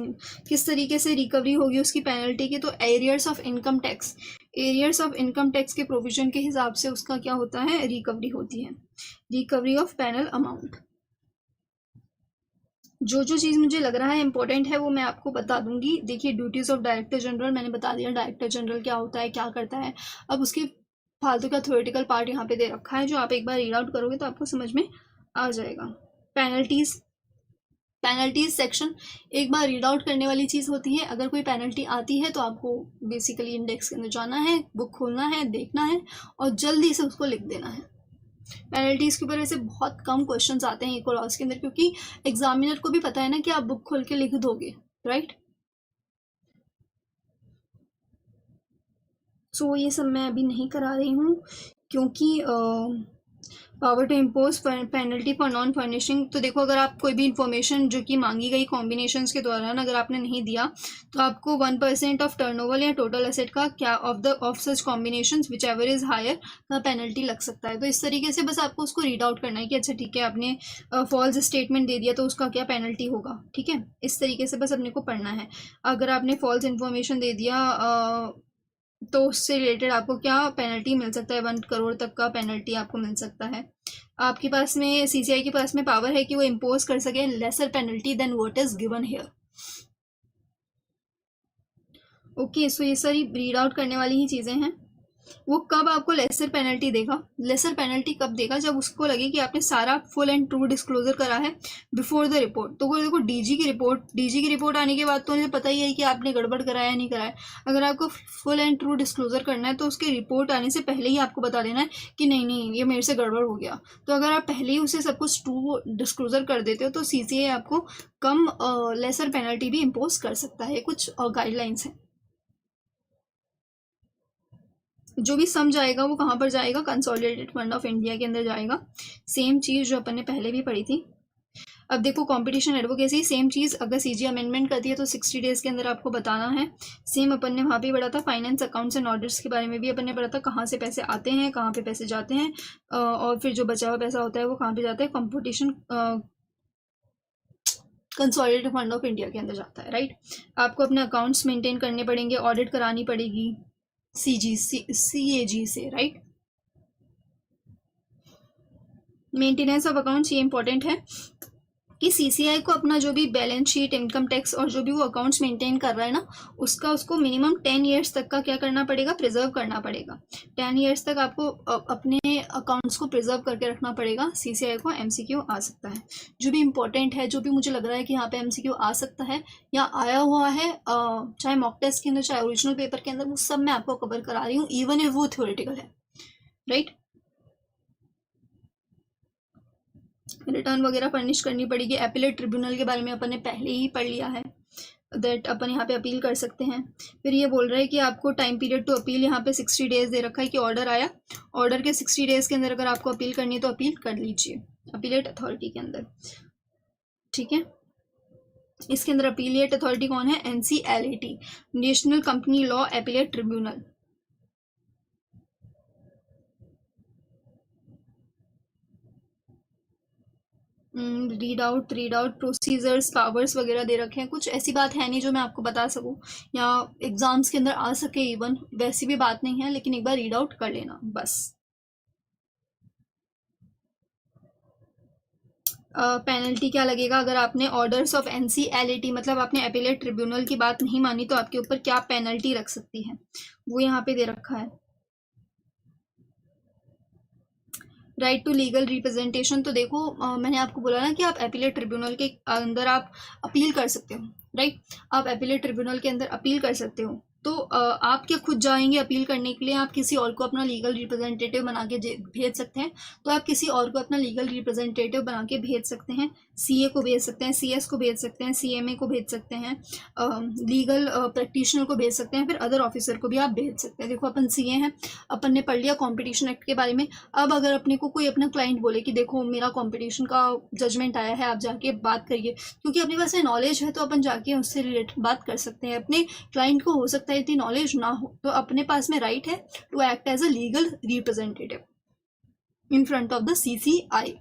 किस तरीके से रिकवरी होगी उसकी पेनल्टी की, तो arrears of income tax, arrears of income tax के प्रोविजन के हिसाब से उसका क्या होता है, रिकवरी होती है, रिकवरी ऑफ पेनल अमाउंट। जो जो चीज़ मुझे लग रहा है इंपॉर्टेंट है वो मैं आपको बता दूंगी। देखिए ड्यूटीज़ ऑफ डायरेक्टर जनरल मैंने बता दिया, डायरेक्टर जनरल क्या होता है, क्या करता है। अब उसकी फालतू का थ्योरेटिकल पार्ट यहाँ पे दे रखा है जो आप एक बार रीड आउट करोगे तो आपको समझ में आ जाएगा। पेनल्टीज, पेनल्टीज सेक्शन एक बार रीड आउट करने वाली चीज़ होती है। अगर कोई पेनल्टी आती है तो आपको बेसिकली इंडेक्स के अंदर जाना है, बुक खोलना है, देखना है और जल्दी से उसको लिख देना है। पेनल्टीज के ऊपर वैसे बहुत कम क्वेश्चंस आते हैं इकोलॉज के अंदर, क्योंकि एग्जामिनर को भी पता है ना कि आप बुक खोल के लिख दोगे, राइट। सो ये सब मैं अभी नहीं करा रही हूँ क्योंकि power to impose penalty for non furnishing. तो देखो अगर आप कोई भी इंफॉर्मेशन जो कि मांगी गई कॉम्बिनेशंस के दौरान अगर आपने नहीं दिया तो आपको 1% ऑफ टर्नओवर या टोटल एसेट का क्या of such combinations whichever is higher का पेनल्टी लग सकता है। तो इस तरीके से बस आपको उसको रीड आउट करना है कि अच्छा ठीक है आपने फॉल्स स्टेटमेंट दे दिया तो उसका क्या पेनल्टी होगा, ठीक है। इस तरीके से बस अपने को पढ़ना है। अगर आपने फॉल्स इन्फॉर्मेशन दे दिया तो उससे रिलेटेड आपको क्या पेनल्टी मिल सकता है, 1 करोड़ तक का पेनल्टी आपको मिल सकता है। आपके पास में सीसीआई के पास में पावर है कि वो इम्पोज कर सके lesser penalty then what is given here. Okay, so ये सारी रीड आउट करने वाली ही चीज़ें हैं। वो कब आपको लेसर पेनल्टी देगा, लेसर पेनल्टी कब देगा, जब उसको लगे कि आपने सारा फुल एंड ट्रू डिस्क्लोजर करा है बिफोर द रिपोर्ट। तो वो देखो डीजी की रिपोर्ट आने के बाद तो मुझे पता ही है कि आपने गड़बड़ कराया नहीं कराया। अगर आपको फुल एंड ट्रू डिस्क्लोजर करना है तो उसकी रिपोर्ट आने से पहले ही आपको बता देना है कि नहीं नहीं ये मेरे से गड़बड़ हो गया। तो अगर आप पहले ही उसे सब कुछ ट्रू डिस्क्लोजर कर देते हो तो सीसीआई आपको कम लेसर पेनल्टी भी इम्पोज कर सकता है। कुछ गाइडलाइंस हैं। जो भी सम जाएगा वो कहाँ पर जाएगा, कंसोलिडेटेड फंड ऑफ इंडिया के अंदर जाएगा। सेम चीज़ जो अपन ने पहले भी पढ़ी थी। अब देखो कंपटीशन एडवोकेसी, सेम चीज़ अगर सीजी अमेंडमेंट करती है तो 60 डेज के अंदर आपको बताना है। सेम अपन ने वहाँ पे पढ़ा था। फाइनेंस अकाउंट्स एंड ऑडिट्स के बारे में भी अपन ने पढ़ा था, कहाँ से पैसे आते हैं, कहाँ पे पैसे जाते हैं और फिर जो बचा हुआ पैसा होता है वो कहाँ पे जाता है, competition consolidated fund of India के अंदर जाता है, राइट। आपको अपने अकाउंट्स मेंटेन करने पड़ेंगे, ऑडिट करानी पड़ेगी सीएजी से, राइट। मेंटेनेंस ऑफ अकाउंट्स ये इंपॉर्टेंट है कि सीसीआई को अपना जो भी बैलेंस शीट, इनकम टैक्स और जो भी वो अकाउंट्स मेंटेन कर रहा है ना उसको मिनिमम 10 ईयर्स तक का क्या करना पड़ेगा, प्रिजर्व करना पड़ेगा। 10 ईयर्स तक आपको अपने अकाउंट्स को प्रिजर्व करके रखना पड़ेगा। सीसीआई को एमसीक्यू आ सकता है। जो भी इंपॉर्टेंट है, जो भी मुझे लग रहा है कि यहाँ पे एमसीक्यू आ सकता है या आया हुआ है, चाहे मॉक टेस्ट के अंदर चाहे ओरिजिनल पेपर के अंदर, वो सब मैं आपको कवर करा रही हूँ इवन इफ वो थ्योरेटिकल है, राइट। रिटर्न वगैरह फर्निश करनी पड़ेगी। एपीलेट ट्रिब्यूनल के बारे में अपन ने पहले ही पढ़ लिया है, दैट अपन यहाँ पे अपील कर सकते हैं। फिर ये बोल रहा है कि आपको टाइम पीरियड टू अपील यहाँ पे 60 डेज दे रखा है कि ऑर्डर आया, ऑर्डर के 60 डेज के अंदर अगर आपको अपील करनी है तो अपील कर लीजिए अपीलेट अथॉरिटी के अंदर, ठीक है। इसके अंदर अपीलेट अथॉरिटी कौन है, NCLAT, national company law appellate tribunal. Read out procedures, powers वगैरह दे रखे हैं। कुछ ऐसी बात है नहीं जो मैं आपको बता सकूं या एग्जाम्स के अंदर आ सके, इवन वैसी भी बात नहीं है, लेकिन एक बार रीड आउट कर लेना बस। पेनल्टी क्या लगेगा अगर आपने ऑर्डर्स ऑफ NCLAT मतलब आपने अपीलेट ट्रिब्यूनल की बात नहीं मानी तो आपके ऊपर क्या पेनल्टी रख सकती है, वो यहाँ पे दे रखा है। राइट टू लीगल रिप्रेजेंटेशन, तो देखो मैंने आपको बोला ना कि आप अपीलेट ट्रिब्यूनल के अंदर आप अपील कर सकते हो, राइट। आप अपीलेट ट्रिब्यूनल के अंदर अपील कर सकते हो। तो आप क्या खुद जाएंगे अपील करने के लिए? आप किसी और को अपना लीगल रिप्रेजेंटेटिव बना के भेज सकते हैं। तो आप किसी और को अपना लीगल रिप्रेजेंटेटिव बना के भेज सकते हैं। सीए को भेज सकते हैं, सीएस को भेज सकते हैं, सीएमए को भेज सकते हैं, लीगल प्रैक्टिशनर को भेज सकते हैं, फिर अदर ऑफिसर को भी आप भेज सकते हैं। देखो अपन सीए हैं, अपन ने पढ़ लिया कंपटीशन एक्ट के बारे में। अब अगर अपने को कोई अपना क्लाइंट बोले कि देखो मेरा कंपटीशन का जजमेंट आया है, आप जाके बात करिए, क्योंकि अपने पास में नॉलेज है तो अपन जाके उससे रिलेटेड बात कर सकते हैं। अपने क्लाइंट को हो सकता है इतनी नॉलेज ना हो, तो अपने पास में राइट है to act as a legal representative in front of the CCI.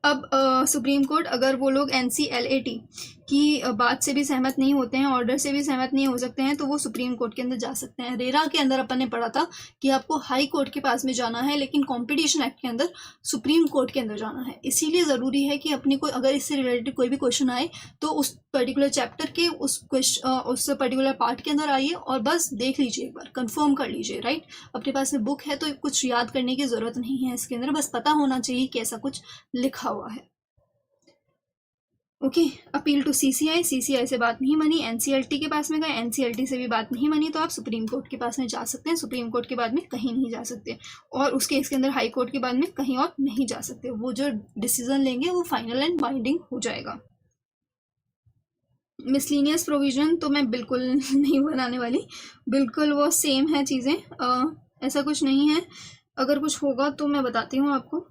अब सुप्रीम कोर्ट अगर वो लोग एनसीएलएटी की बात से भी सहमत नहीं होते हैं, ऑर्डर से भी सहमत नहीं हो सकते हैं, तो वो सुप्रीम कोर्ट के अंदर जा सकते हैं। रेरा के अंदर अपन ने पढ़ा था कि आपको हाई कोर्ट के पास में जाना है, लेकिन कंपटीशन एक्ट के अंदर सुप्रीम कोर्ट के अंदर जाना है। इसीलिए ज़रूरी है कि अपने को अगर इससे रिलेटेड कोई भी क्वेश्चन आए तो उस पर्टिकुलर चैप्टर के उस पर्टिकुलर पार्ट के अंदर आइए और बस देख लीजिए, एक बार कंफर्म कर लीजिए, राइट। अपने पास में बुक है तो कुछ याद करने की ज़रूरत नहीं है इसके अंदर, बस पता होना चाहिए कि ऐसा कुछ लिखा हुआ है। Okay, appeal to CCI, CCI से बात नहीं बनी, एनसीएलटी के पास में गए, एनसीएलटी से भी बात नहीं बनी, तो आप सुप्रीम कोर्ट के पास में जा सकते हैं। सुप्रीम कोर्ट के बाद में कहीं नहीं जा सकते, और उस केस के अंदर हाई कोर्ट के बाद में कहीं और नहीं जा सकते। वो जो डिसीजन लेंगे वो फाइनल एंड बाइंडिंग हो जाएगा। मिसलीनियस प्रोविजन तो मैं बिल्कुल नहीं बनाने वाली, बिल्कुल वो सेम है चीज़ें, ऐसा कुछ नहीं है। अगर कुछ होगा तो मैं बताती हूँ आपको।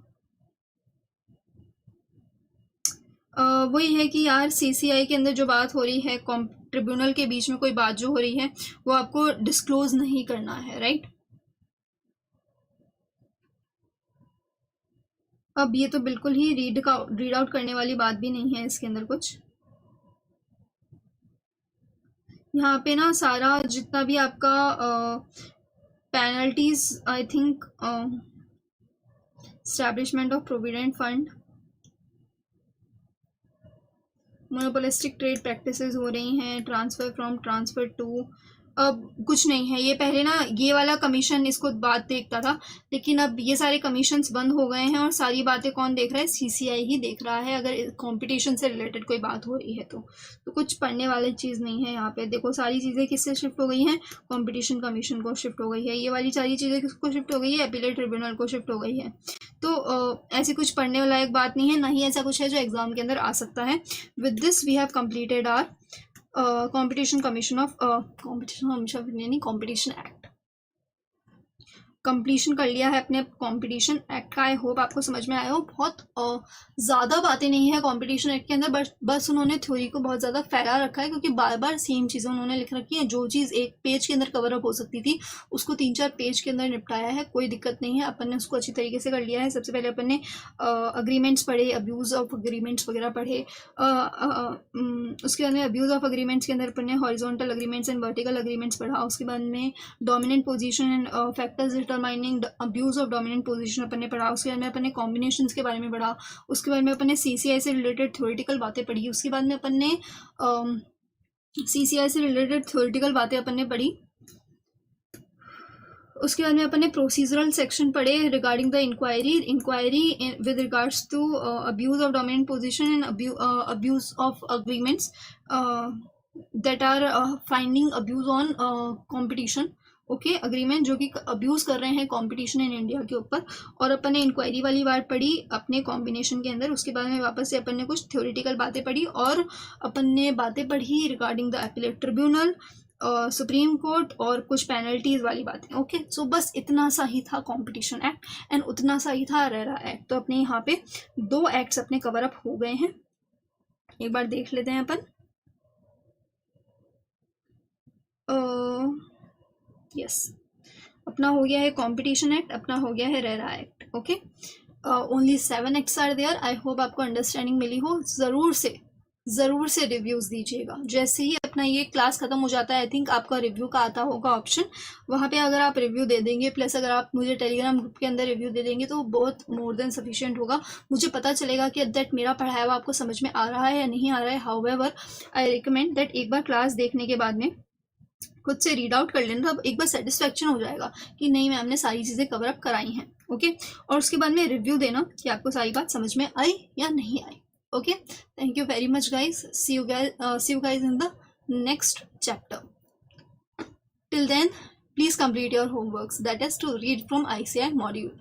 वही है कि यार सीसीआई के अंदर जो बात हो रही है, ट्रिब्यूनल के बीच में कोई बात जो हो रही है, वो आपको डिस्क्लोज नहीं करना है, राइट। अब ये तो बिल्कुल ही रीड आउट करने वाली बात भी नहीं है इसके अंदर कुछ। यहाँ पे ना सारा जितना भी आपका penalties, I think establishment of provident fund, monopolistic trade practices हो रही हैं, ट्रांसफ़र फ्रॉम ट्रांसफ़र टू, अब कुछ नहीं है। ये पहले ना ये वाला कमीशन इसको बात देखता था, लेकिन अब ये सारे कमीशंस बंद हो गए हैं और सारी बातें कौन देख रहा है? सीसीआई ही देख रहा है, अगर कंपटीशन से रिलेटेड कोई बात हो रही है तो कुछ पढ़ने वाली चीज़ नहीं है यहाँ पे। देखो सारी चीज़ें किससे शिफ्ट हो गई हैं? कंपटीशन कमीशन को शिफ्ट हो गई है। ये वाली सारी चीज़ें किसको शिफ्ट हो गई है? अपीलेट ट्रिब्यूनल को शिफ्ट हो गई है। तो ऐसी कुछ पढ़ने लायक बात नहीं है, ना ही ऐसा कुछ है जो एग्जाम के अंदर आ सकता है। With this we have completed our competition commission of competition act completion कर लिया है अपने कंपटीशन एक्ट का। आई होप आपको समझ में आया हो। बहुत ज़्यादा बातें नहीं है कंपटीशन एक्ट के अंदर, बस उन्होंने थ्योरी को बहुत ज़्यादा फैला रखा है, क्योंकि बार बार सेम चीज़ें उन्होंने लिख रखी है। जो चीज़ एक पेज के अंदर कवर अप हो सकती थी उसको 3-4 पेज के अंदर निपटाया है। कोई दिक्कत नहीं है, अपन ने उसको अच्छी तरीके से कर लिया है। सबसे पहले अपन ने अग्रीमेंट्स पढ़े, अब्यूज़ ऑफ अग्रीमेंट्स वगैरह पढ़े। उसके बाद में अब्यूज़ ऑफ अग्रीमेंट्स के अंदर अपन ने horizontal agreements and vertical agreements पढ़ा। उसके बाद में dominant position and factors determining abuse of dominant position अपन ने पढ़ा। उसके बाद में अपन ने कॉम्बिनेशंस के बारे में पढ़ा। उसके बाद में अपन ने सीसीआई से रिलेटेड थ्योरेटिकल बातें पढ़ी। उसके बाद में अपन ने सीसीआई से रिलेटेड थ्योरेटिकल बातें अपन ने पढ़ी। उसके बाद में अपन ने प्रोसीजरल सेक्शन पढ़े regarding the inquiry with regards to abuse of dominant position and abuse of agreements that are finding abuse on competition. Okay, agreement जो कि अब्यूज़ कर रहे हैं कंपटीशन इन इंडिया के ऊपर। और अपन ने इंक्वायरी वाली बात पढ़ी अपने कॉम्बिनेशन के अंदर। उसके बाद में वापस से अपन ने कुछ थ्योरेटिकल बातें पढ़ी और अपन ने बातें पढ़ी regarding the appellate tribunal, supreme court और कुछ पेनल्टीज़ वाली बातें। ओके, सो बस इतना सा ही था कंपटीशन एक्ट एंड उतना सा ही था रेरा एक्ट। तो अपने यहाँ पे 2 एक्ट्स अपने कवर अप हो गए हैं। एक बार देख लेते हैं अपन। यस, अपना हो गया है कंपटीशन एक्ट, अपना हो गया है RERA act. Okay, only 7 acts are there. I hope आपको अंडरस्टैंडिंग मिली हो। ज़रूर से रिव्यूज़ दीजिएगा। जैसे ही अपना ये क्लास ख़त्म हो जाता है, आई थिंक आपका रिव्यू का आता होगा ऑप्शन, वहाँ पे अगर आप रिव्यू दे देंगे, प्लस अगर आप मुझे टेलीग्राम ग्रुप के अंदर रिव्यू दे देंगे तो बहुत मोर देन सफिशिएंट होगा। मुझे पता चलेगा कि दैट मेरा पढ़ाया हुआ आपको समझ में आ रहा है या नहीं आ रहा है। हाउएवर आई रिकमेंड दैट एक बार क्लास देखने के बाद में खुद से रीड आउट कर लेना, तब एक बार सेटिस्फेक्शन हो जाएगा कि नहीं मैम ने सारी चीज़ें कवर अप कराई हैं। ओके, और उसके बाद में रिव्यू देना कि आपको सारी बात समझ में आई या नहीं आई। Okay, thank you very much guys. See you guys in the next chapter. Till then, please complete your homeworks, that is to read from ICI module.